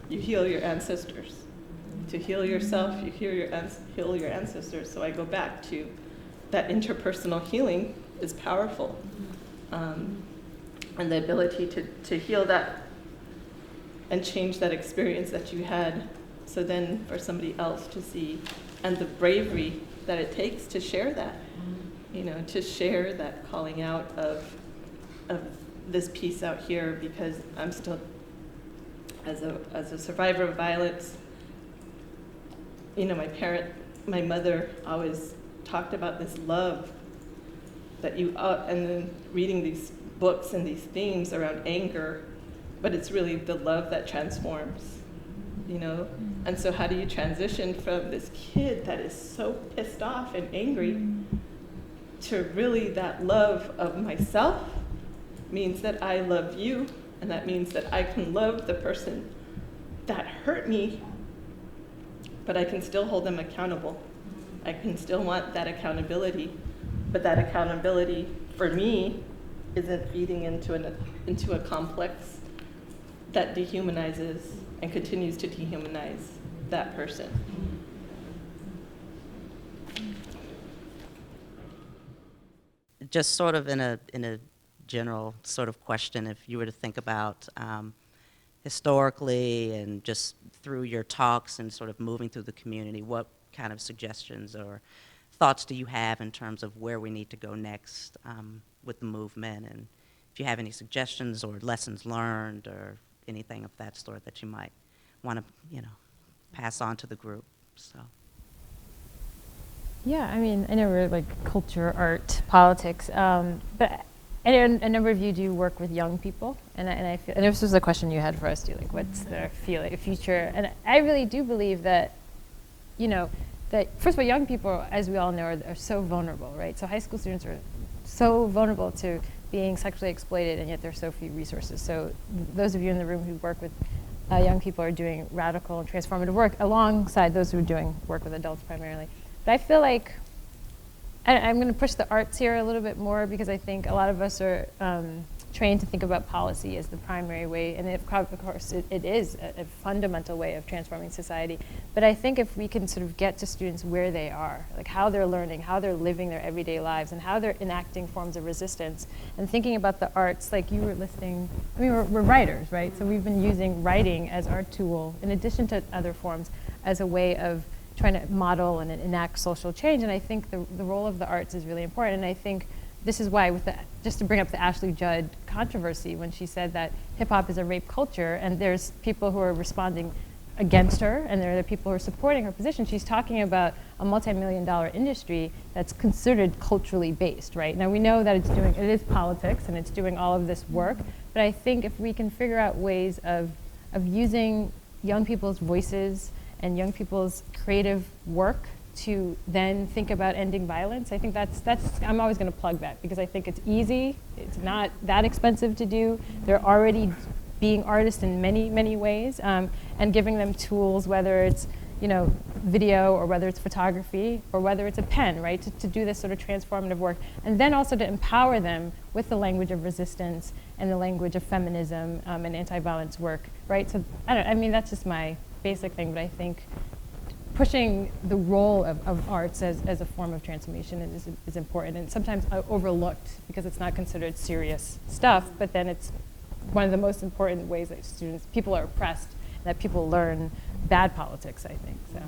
you heal your ancestors. To heal yourself, you heal your ancestors. So I go back to that interpersonal healing is powerful. And the ability to heal that and change that experience that you had, so then for somebody else to see, and the bravery that it takes to share that, to share that calling out of this piece out here, because I'm still, as a survivor of violence, my mother always talked about this love that and then reading these books and these themes around anger, but it's really the love that transforms, And so how do you transition from this kid that is so pissed off and angry to really that love of myself means that I love you, and that means that I can love the person that hurt me, but I can still hold them accountable. I can still want that accountability, but that accountability for me isn't feeding into a complex that dehumanizes and continues to dehumanize that person. Just sort of in a general sort of question, if you were to think about historically and just through your talks and sort of moving through the community, what kind of suggestions or thoughts do you have in terms of where we need to go next with the movement, and if you have any suggestions or lessons learned or anything of that sort that you might want to, pass on to the group. So. Yeah, I mean, I know we're like culture, art, politics, but I know a number of you do work with young people, and I feel, and this was a question you had for us too, like what's their future, and I really do believe that, that first of all, young people, as we all know, are so vulnerable, right? So high school students are so vulnerable to being sexually exploited, and yet there's so few resources. So those of you in the room who work with young people are doing radical and transformative work alongside those who are doing work with adults primarily. But I feel like I'm going to push the arts here a little bit more, because I think a lot of us are trained to think about policy as the primary way, and of course it is a fundamental way of transforming society. But I think if we can sort of get to students where they are, like how they're learning, how they're living their everyday lives, and how they're enacting forms of resistance, and thinking about the arts, like you were listing, I mean, we're writers, right? So we've been using writing as our tool, in addition to other forms, as a way of trying to model and enact social change. And I think the role of the arts is really important. And I think this is why, just to bring up the Ashley Judd controversy, when she said that hip hop is a rape culture, and there's people who are responding against her, and there are the people who are supporting her position. She's talking about a multi-million-dollar industry that's considered culturally based, right? Now we know that it is politics, and it's doing all of this work, but I think if we can figure out ways of using young people's voices and young people's creative work to then think about ending violence, I think that's I'm always going to plug that, because I think it's easy, it's not that expensive to do. They're already being artists in many, many ways, and giving them tools, whether it's video, or whether it's photography, or whether it's a pen, right, to do this sort of transformative work, and then also to empower them with the language of resistance and the language of feminism and anti-violence work, right? So I mean, that's just my basic thing, but I think pushing the role of arts as a form of transformation is important, and sometimes overlooked because it's not considered serious stuff, but then it's one of the most important ways that people are oppressed, and that people learn bad politics, I think, so.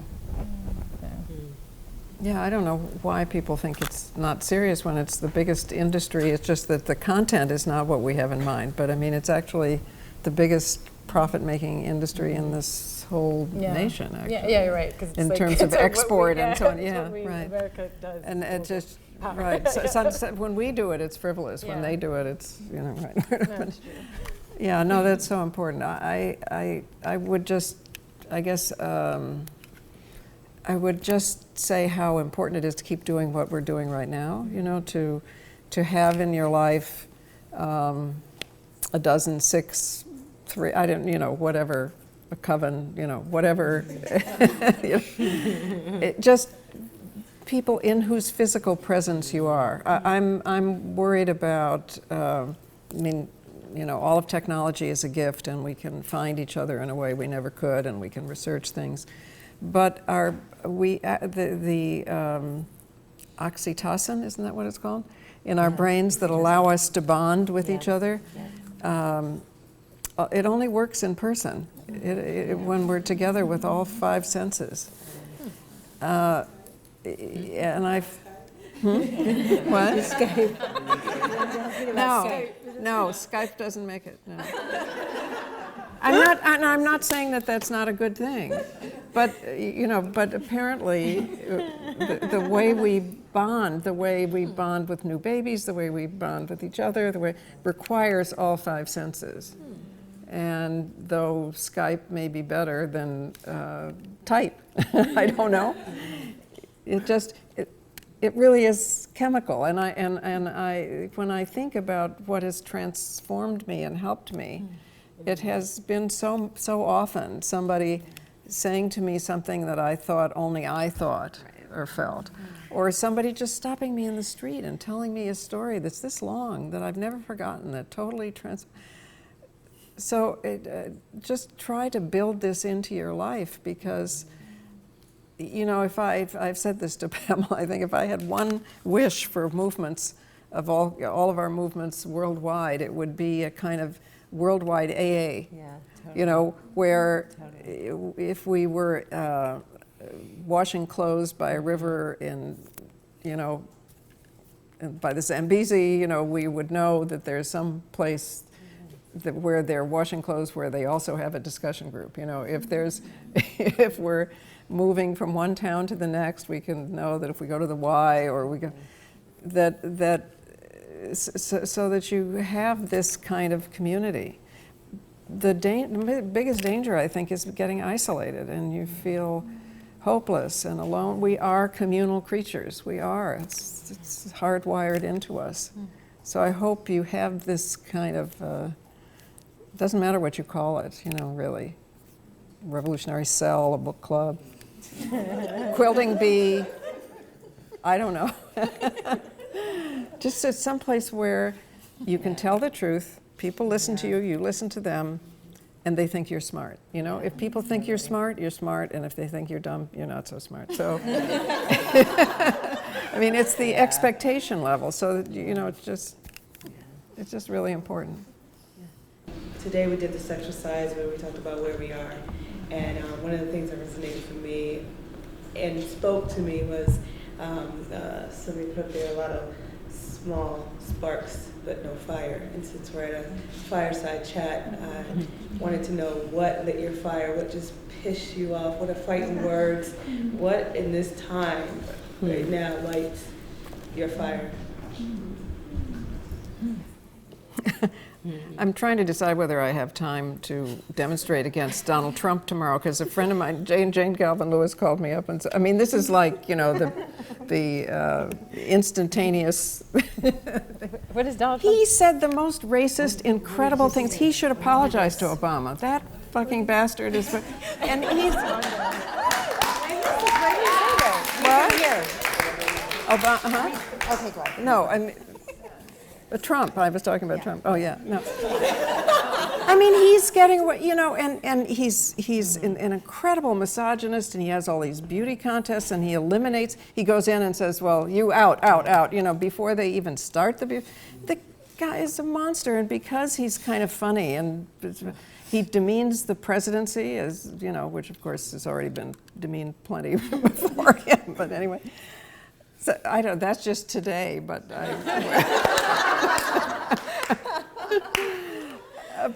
Yeah, I don't know why people think it's not serious when it's the biggest industry. It's just that the content is not what we have in mind, but I mean, it's actually the biggest profit-making industry in this whole nation, actually. Yeah, you're right. 'Cause it's in like, terms of it's like export what we, and so on. it's Yeah, what we, right. America does. And it just, Power. right. So when we do it, it's frivolous. When they do it, it's, right. That's true. Yeah, no, that's so important. I would just, I guess, I would just say how important it is to keep doing what we're doing right now, to have in your life a dozen, 6, 3, I don't, whatever, a coven, whatever. It just people in whose physical presence you are. I'm worried about, all of technology is a gift, and we can find each other in a way we never could, and we can research things. But the oxytocin, isn't that what it's called? In our brains that allow us to bond with each other, it only works in person, when we're together with all 5 senses. And I've... What? Skype. No, Skype doesn't make it. No. I'm not saying that that's not a good thing, but but apparently the way we bond with new babies, the way we bond with each other, the way requires all 5 senses. And though Skype may be better than type, I don't know. It really is chemical, and I when I think about what has transformed me and helped me, it has been so often somebody saying to me something that I thought only I thought or felt, or somebody just stopping me in the street and telling me a story that's this long that I've never forgotten, that totally So just try to build this into your life, because if I've said this to Pamela, I think if I had one wish for movements of all of our movements worldwide, it would be a kind of worldwide AA. Yeah, totally. Where if we were washing clothes by a river by the Zambezi, we would know that there's some place where they're washing clothes where they also have a discussion group. If we're moving from one town to the next, we can know that if we go to the Y, or we go, so that you have this kind of community. The biggest danger, I think, is getting isolated, and you feel hopeless and alone. We are communal creatures. We are. It's hardwired into us. So I hope you have this kind of, doesn't matter what you call it, really. Revolutionary Cell, a book club, quilting bee, I don't know. Just at some place where you can tell the truth, people listen to you, you listen to them, and they think you're smart. If people think you're smart, and if they think you're dumb, you're not so smart. So, it's the expectation level. So, it's just really important. Today we did this exercise where we talked about where we are, and one of the things that resonated for me and spoke to me was somebody put up there a lot of small sparks but no fire. And since we're at a fireside chat, I wanted to know what lit your fire, what just pissed you off, what are fighting words, what in this time right now lights your fire? I'm trying to decide whether I have time to demonstrate against Donald Trump tomorrow, because a friend of mine, Jane Galvin Lewis, called me up and said, this is like, the instantaneous. What is Donald Trump? He said the most racist, incredible things. He should apologize to Obama. That fucking bastard is, and he's. What? Obama, Okay, go ahead. No, Trump. I was talking about Trump. Oh yeah, no. He's getting and he's an incredible misogynist, and he has all these beauty contests, and he eliminates. He goes in and says, "Well, you out," before they even start the guy is a monster, and because he's kind of funny, and he demeans the presidency, as which of course has already been demeaned plenty before him. But anyway. So, I don't. That's just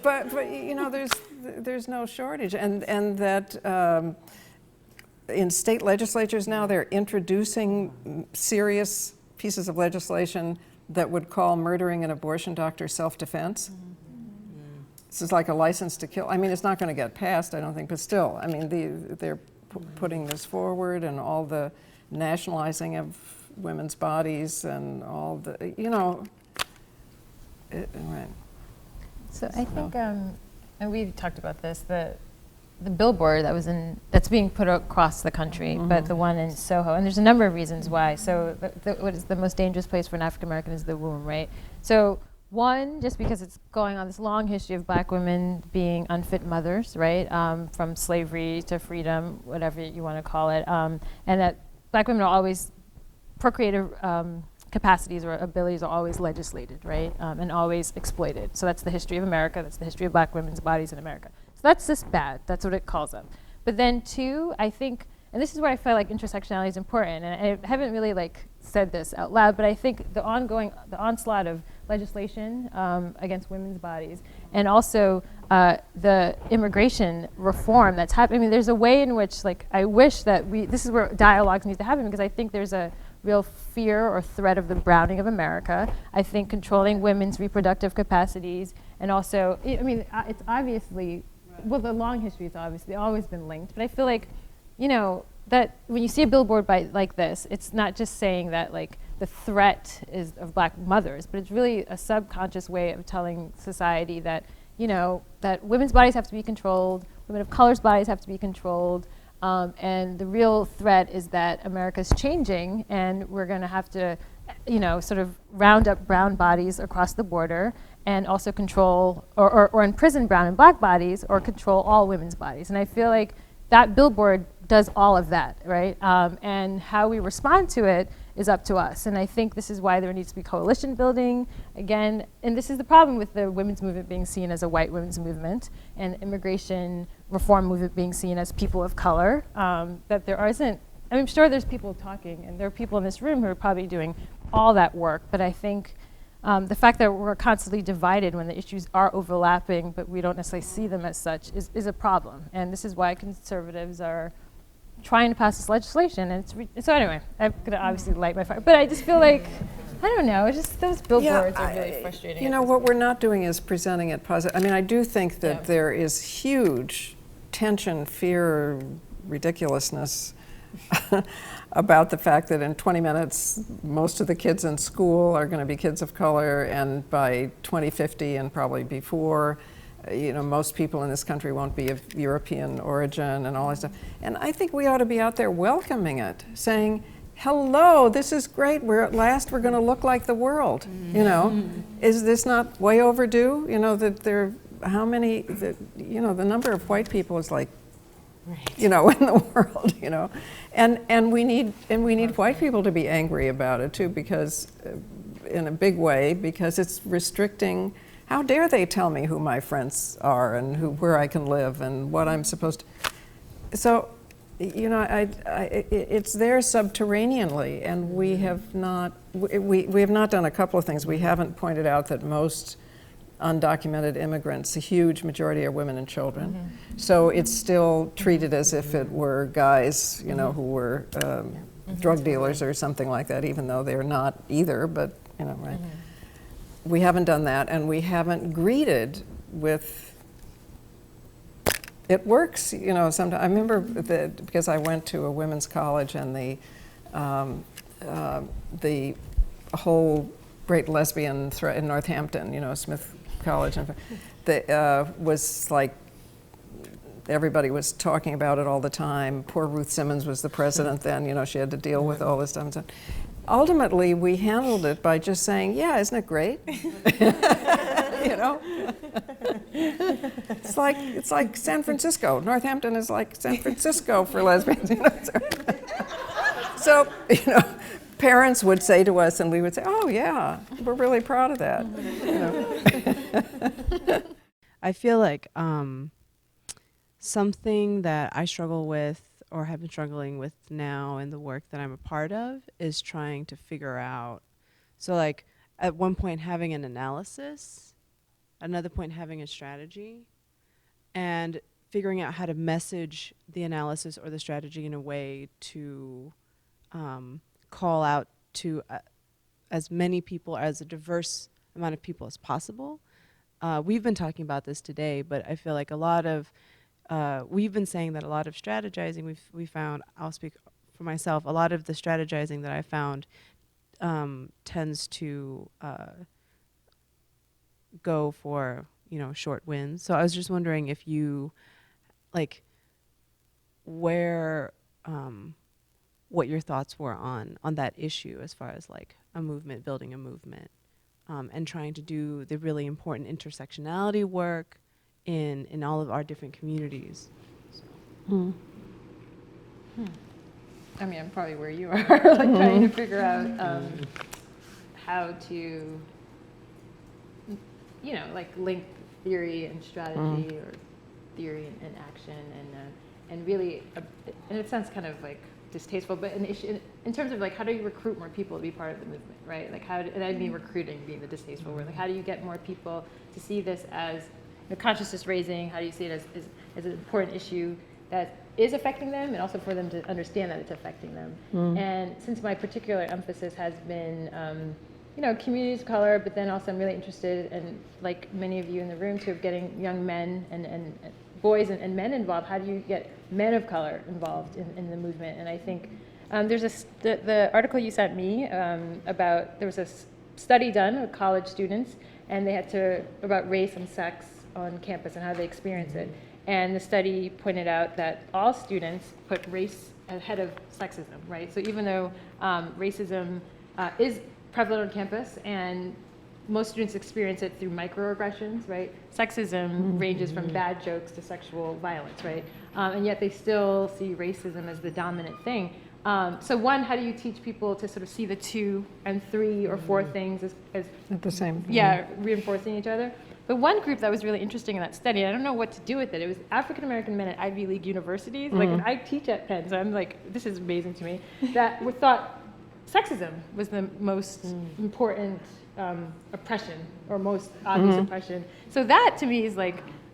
but you know, there's no shortage, and that in state legislatures now they're introducing serious pieces of legislation that would call murdering an abortion doctor self-defense. This is like a license to kill. I mean, it's not going to get passed, I don't think, but still, I mean, they're putting this forward, and all the nationalizing of women's bodies and all the, you know, right. So I think, and we talked about this, the billboard that's being put across the country, but the one in Soho, and there's a number of reasons why. So what is the most dangerous place for an African American is the womb, right? So one, just because it's going on this long history of black women being unfit mothers, right? From slavery to freedom, whatever you want to call it. And that black women are always, procreative capacities or abilities are always legislated, right? And always exploited. So that's the history of America. That's the history of black women's bodies in America. So that's just bad. That's what it calls them. But then two, I think, and this is where I feel like intersectionality is important, and I haven't really like said this out loud, but I think the onslaught of legislation against women's bodies, and also the immigration reform that's happening. I mean, there's a way in which, like, I wish that this is where dialogues need to happen, because I think there's a real fear or threat of the browning of America. I think controlling women's reproductive capacities, and also, I mean, it's obviously, well, the long history is obviously always been linked, but I feel like, you know, that when you see a billboard like this, it's not just saying that like the threat is of black mothers, but it's really a subconscious way of telling society that, you know, that women's bodies have to be controlled, women of color's bodies have to be controlled, and the real threat is that America's changing, and we're going to have to, you know, sort of round up brown bodies across the border, and also control or imprison brown and black bodies, or control all women's bodies. And I feel like that billboard does all of that, right? And how we respond to it is up to us. And I think this is why there needs to be coalition building, again, and this is the problem with the women's movement being seen as a white women's movement, and immigration reform movement being seen as people of color, that there isn't, I mean, I'm sure there's people talking, and there are people in this room who are probably doing all that work, but I think the fact that we're constantly divided when the issues are overlapping, but we don't necessarily see them as such, is a problem. And this is why conservatives are trying to pass this legislation. And so anyway, I'm gonna obviously light my fire, but I just feel like, I don't know, it's just those billboards are really frustrating. You know, what we're not doing is presenting it positive. I mean, I do think that there is huge tension, fear, ridiculousness about the fact that in 20 minutes, most of the kids in school are going to be kids of color, and by 2050 and probably before, you know, most people in this country won't be of European origin and all that stuff. And I think we ought to be out there welcoming it, saying, hello, this is great, at last we're going to look like the world, you know. Is this not way overdue? You know, that you know, the number of white people is like, you know, in the world, you know, and we need white people to be angry about it too, because in a big way, because it's restricting. How dare they tell me who my friends are and where I can live and what I'm supposed to. So, you know, it's there subterraneanly, and we have not done a couple of things. We haven't pointed out that most undocumented immigrants, a huge majority are women and children. So it's still treated as if it were guys, you know, who were drug dealers or something like that, even though they're not either, but, you know, right. We haven't done that, and we haven't greeted with, it works, you know, sometimes. I remember because I went to a women's college, and the whole great lesbian threat in Northampton, you know, Smith College, was like, everybody was talking about it all the time. Poor Ruth Simmons was the president then, you know, she had to deal with all this stuff. Ultimately, we handled it by just saying, yeah, isn't it great? You know? It's like San Francisco. Northampton is like San Francisco for lesbians, you know? So, you know, parents would say to us, and we would say, oh yeah, we're really proud of that. You know? I feel like something that I struggle with, or have been struggling with now in the work that I'm a part of, is trying to figure out, so like at one point having an analysis another point having a strategy, and figuring out how to message the analysis or the strategy in a way to call out to as many people, as a diverse amount of people as possible. We've been talking about this today, but I feel like a lot of, we've been saying that a lot of strategizing we found, I'll speak for myself, a lot of the strategizing that I found tends to go for, short wins. So I was just wondering if you, where, what your thoughts were on that issue as far as a movement, building a movement, and trying to do the really important intersectionality work in all of our different communities. So. I mean, I'm probably where you are, trying to figure out how to, link theory and strategy, or theory and action, and really, and it sounds kind of distasteful, but an issue in terms of how do you recruit more people to be part of the movement, right? And I mean recruiting being the distasteful word. How do you get more people to see this as consciousness raising? How do you see it as an important issue that is affecting them, and also for them to understand that it's affecting them? And since my particular emphasis has been, communities of color, but then also I'm really interested in, like many of you in the room too, of getting young men and boys and men involved. How do you get men of color involved in the movement? And I think there's the article you sent me about, there was a study done with college students, and they had about race and sex on campus and how they experience it. And the study pointed out that all students put race ahead of sexism, right? So even though racism is prevalent on campus, and most students experience it through microaggressions, right? Sexism ranges from bad jokes to sexual violence, right? And yet they still see racism as the dominant thing. So one, how do you teach people to sort of see the 2 and 3 or 4 things as at the same? Yeah, reinforcing each other. But one group that was really interesting in that study, and I don't know what to do with it, it was African American men at Ivy League universities. And I teach at Penn, so I'm this is amazing to me, that we thought sexism was the most important oppression, or most obvious oppression. So that to me is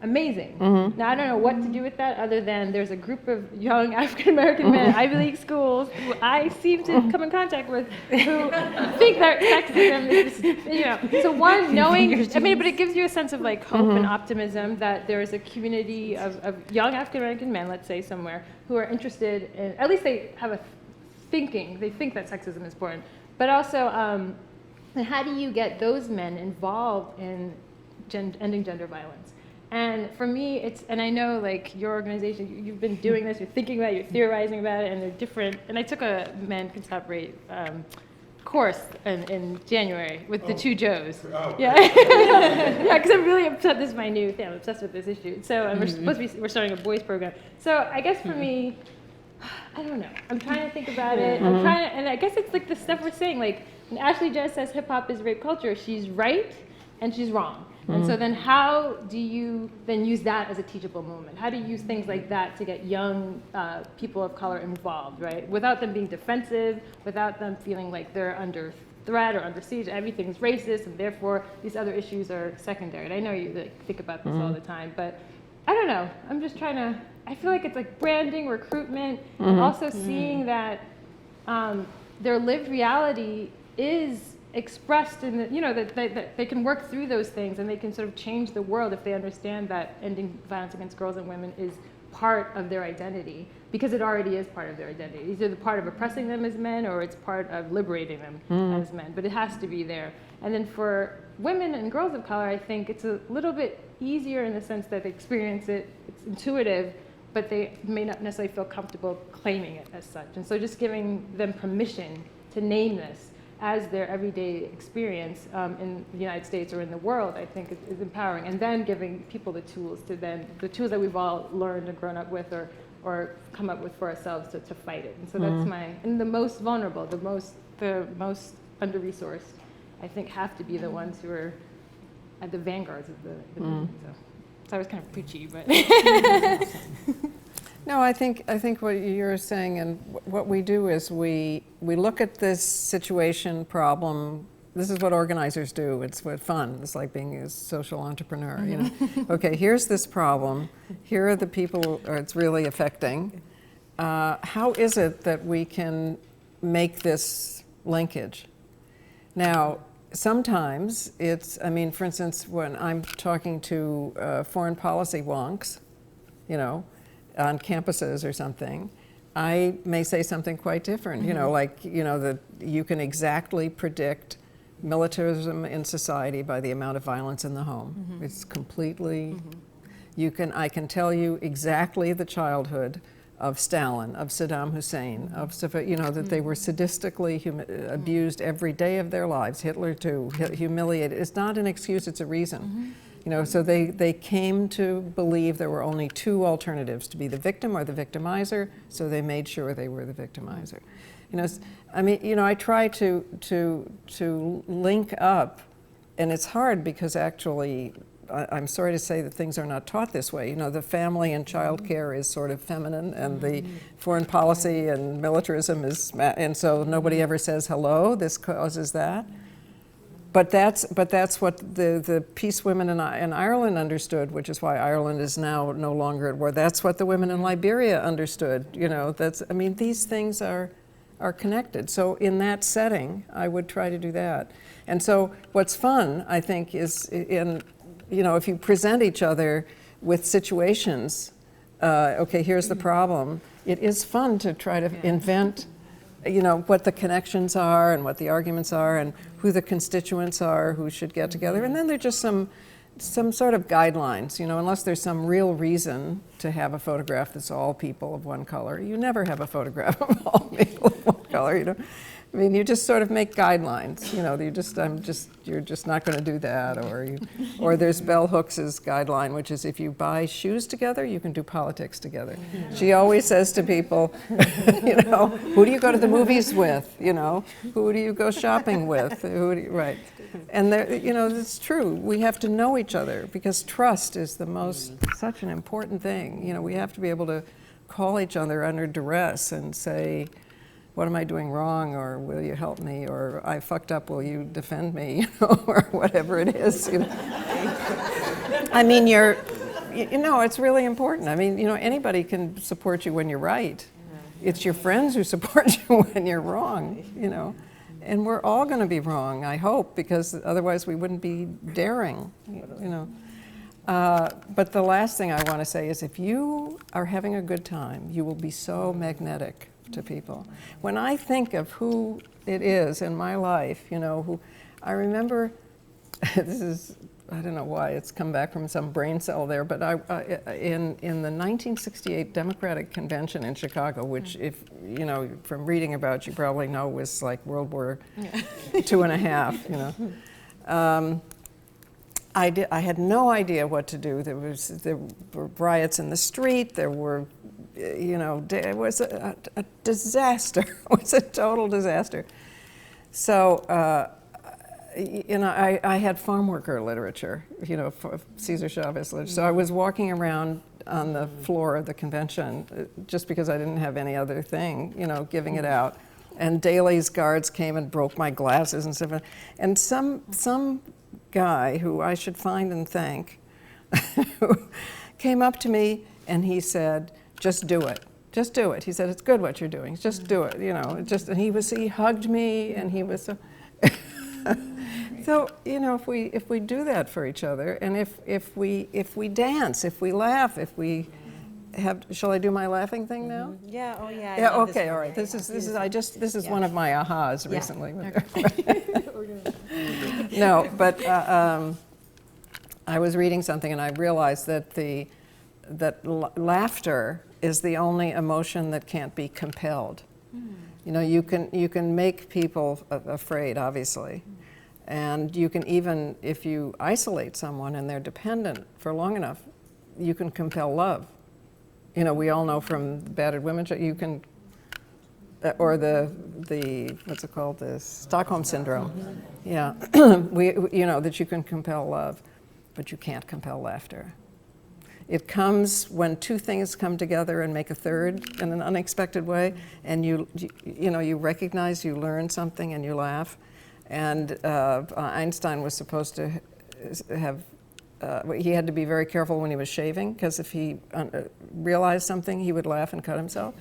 amazing. Now I don't know what to do with that, other than there's a group of young African American men at Ivy League schools who I seem to come in contact with, who think that sexism is, so one, knowing, but it gives you a sense of hope and optimism that there is a community of young African American men, let's say somewhere, who are interested in, at least they have they think that sexism is important, but also, and how do you get those men involved in ending gender violence? And for me, and I know your organization, you've been doing this, you're thinking about it, you're theorizing about it, and they're different. And I took a Men Can Stop Rape course in January with the 2 Joes. Oh, yeah, yeah, because I'm really upset. This is my new thing. I'm obsessed with this issue. So we're starting a boys program. So I guess for me, I don't know. I'm trying to think about it. I'm trying to, and I guess it's the stuff we're saying. When Ashley Jess says hip hop is rape culture, she's right and she's wrong. And so then how do you then use that as a teachable moment? How do you use things like that to get young people of color involved, right? Without them being defensive, without them feeling like they're under threat or under siege, everything's racist, and therefore these other issues are secondary. And I know you think about this all the time, but I don't know. I'm just trying to, I feel like it's branding, recruitment, and also seeing that their lived reality is expressed in that they can work through those things, and they can sort of change the world if they understand that ending violence against girls and women is part of their identity, because it already is part of their identity. It's either part of oppressing them as men, or it's part of liberating them as men, but it has to be there. And then for women and girls of color, I think it's a little bit easier in the sense that they experience it, it's intuitive, but they may not necessarily feel comfortable claiming it as such. And so just giving them permission to name this as their everyday experience in the United States or in the world, I think is empowering. And then giving people the tools that we've all learned and grown up with, or come up with for ourselves to fight it. And so that's and the most vulnerable, the most under-resourced, I think have to be the ones who are at the vanguards of the movement. So I was kind of preachy, but. No, I think what you're saying, and what we do is we look at this situation, problem, this is what organizers do. It's what fun. It's like being a social entrepreneur, you know. Okay, here's this problem. Here are the people it's really affecting. How is it that we can make this linkage? Now, sometimes it's, I mean, for instance, when I'm talking to foreign policy wonks, you know, on campuses or something, I may say something quite different, you know, like, you know, that you can exactly predict militarism in society by the amount of violence in the home. It's completely, I can tell you exactly the childhood of Stalin, of Saddam Hussein, of, you know, that they were sadistically abused every day of their lives, Hitler too, humiliated. It's not an excuse, it's a reason. You know, so they came to believe there were only two alternatives, to be the victim or the victimizer, so they made sure they were the victimizer. You know, I mean, you know, I try to link up, and it's hard because actually, I'm sorry to say that things are not taught this way. You know, the family and child care is sort of feminine, and the foreign policy and militarism is, and so nobody ever says, hello, this causes that. But that's what the peace women in Ireland understood, which is why Ireland is now no longer at war. That's what the women in Liberia understood. You know, I mean, these things are connected. So in that setting, I would try to do that. And so what's fun, I think, is you know, if you present each other with situations, okay, here's the problem. It is fun to try to invent, you know, what the connections are and what the arguments are and who the constituents are who should get together. And then there's just some sort of guidelines, you know, unless there's some real reason to have a photograph that's all people of one color. You never have a photograph of all people of one color, you know. I mean, you just sort of make guidelines, you know, you're just not going to do that, or there's Bell Hooks's guideline, which is if you buy shoes together, you can do politics together. She always says to people, you know, who do you go to the movies with, you know, who do you go shopping with, right. And there, you know, it's true, we have to know each other because trust is such an important thing. You know, we have to be able to call each other under duress and say, what am I doing wrong, or will you help me, or I fucked up, will you defend me, you know, or whatever it is. You know. I mean, you know, it's really important. I mean, you know, anybody can support you when you're right. It's your friends who support you when you're wrong, you know. And we're all going to be wrong, I hope, because otherwise we wouldn't be daring, you know. But the last thing I want to say is if you are having a good time, you will be so magnetic to people. When I think of who it is in my life, you know, who I remember, this is, I don't know why it's come back from some brain cell there, but in the 1968 Democratic Convention in Chicago, which if, you know, from reading about, you probably know was like World War II.5, you know. I had no idea what to do. There were riots in the street, there were, you know, it was a disaster. It was a total disaster. So, you know, I had farm worker literature, you know, Cesar Chavez literature. So I was walking around on the floor of the convention just because I didn't have any other thing, you know, giving it out. And Daley's guards came and broke my glasses and stuff. And some guy who I should find and thank came up to me and he said, just do it. Just do it. He said, it's good what you're doing. Just do it, you know. And he hugged me and he was so... So, you know, if we do that for each other, and if we dance, if we laugh, if we have, shall I do my laughing thing now? Yeah. Oh yeah. Yeah. Okay. All right. This is one of my ahas recently. Okay. No, but I was reading something and I realized that laughter is the only emotion that can't be compelled. You know, you can make people afraid, obviously. And you can even, if you isolate someone and they're dependent for long enough, you can compel love. You know, we all know from Battered Women, you can, or the what's it called, the Stockholm Syndrome. Yeah, you know, that you can compel love, but you can't compel laughter. It comes when two things come together and make a third in an unexpected way, and you know, you recognize, you learn something and you laugh. And Einstein was supposed to have, he had to be very careful when he was shaving, because if he realized something, he would laugh and cut himself.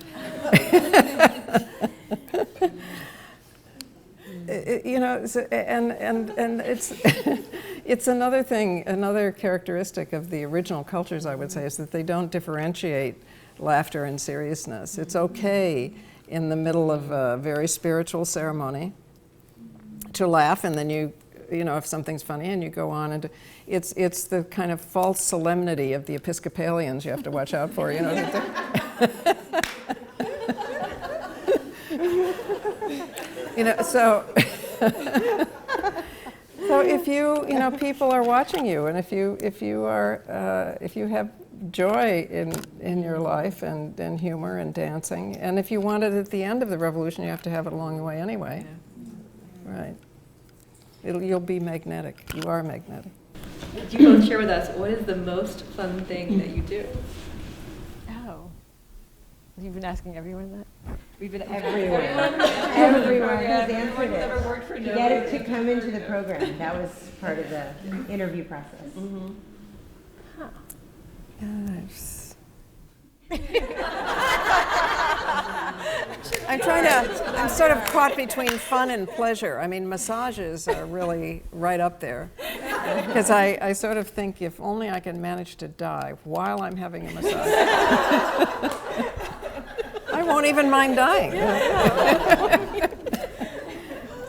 You know, so, and it's it's another thing, another characteristic of the original cultures, I would say, is that they don't differentiate laughter and seriousness. It's okay in the middle of a very spiritual ceremony to laugh, and then you know, if something's funny, and you go on, and it's the kind of false solemnity of the Episcopalians you have to watch out for, you know. You know, so so if you know, people are watching you, and if you have joy in your life and humor and dancing, and if you want it at the end of the revolution, you have to have it along the way anyway. Yeah. Right. You'll be magnetic. You are magnetic. Do you both share with us, what is the most fun thing that you do? Oh. You've been asking everyone that? We've been Everyone. Everyone who's answered never it. worked for To get it to come into the program. That was part of the interview process. Mm-hmm. Yes. I'm sort of caught between fun and pleasure. I mean, massages are really right up there. Because I sort of think, if only I can manage to die while I'm having a massage, I won't even mind dying.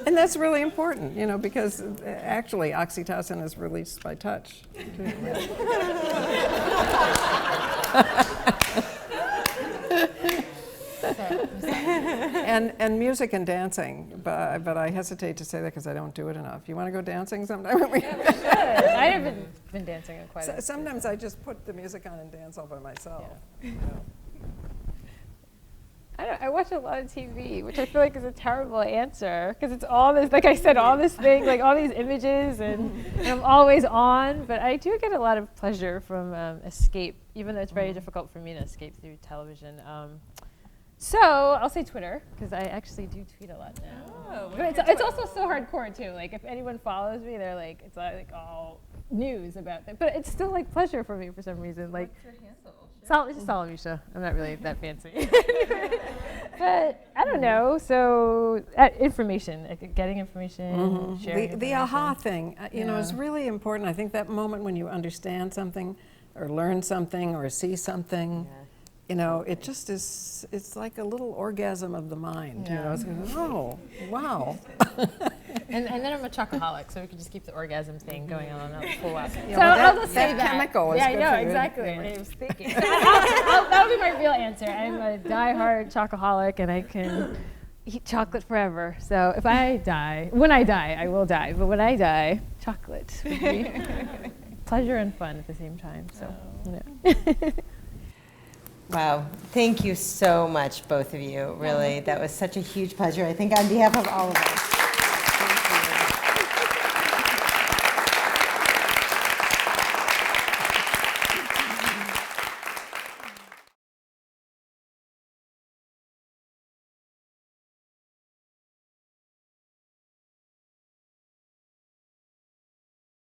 And that's really important, you know, because actually oxytocin is released by touch. And music and dancing, but I hesitate to say that because I don't do it enough. You want to go dancing sometime? Yeah, we should. I haven't been dancing in quite a while. Sometimes I just put the music on and dance all by myself. Yeah. You know. I watch a lot of TV, which I feel like is a terrible answer, because it's all this, like I said, all this thing, like all these images, and I'm always on. But I do get a lot of pleasure from escape, even though it's very difficult for me to escape through television. So I'll say Twitter, because I actually do tweet a lot now. Oh, but it's also so hardcore too. Like if anyone follows me, they're like, it's like all news about that. But it's still like pleasure for me for some reason. Like, what's your handle? it's just Salamishah. I'm not really that fancy. But I don't know. So information, like getting information, sharing The aha thing, you know, is Yeah. really important. I think that moment when you understand something, or learn something, or see something, you know, it just is, it's like a little orgasm of the mind. You know, it's like, oh, wow. And then I'm a chocoholic, so we can just keep the orgasm thing going on a full while. Yeah, So well, I'll just say that. chemical is Yeah, I good know, for you. exactly. Anyway. I was thinking. So that would be my real answer. I'm a diehard chocoholic, and I can eat chocolate forever. So if I die, when I die, I will die. But when I die, chocolate would be pleasure and fun at the same time. So, yeah. Wow. Thank you so much, both of you. Really, that was such a huge pleasure. I think on behalf of all of us.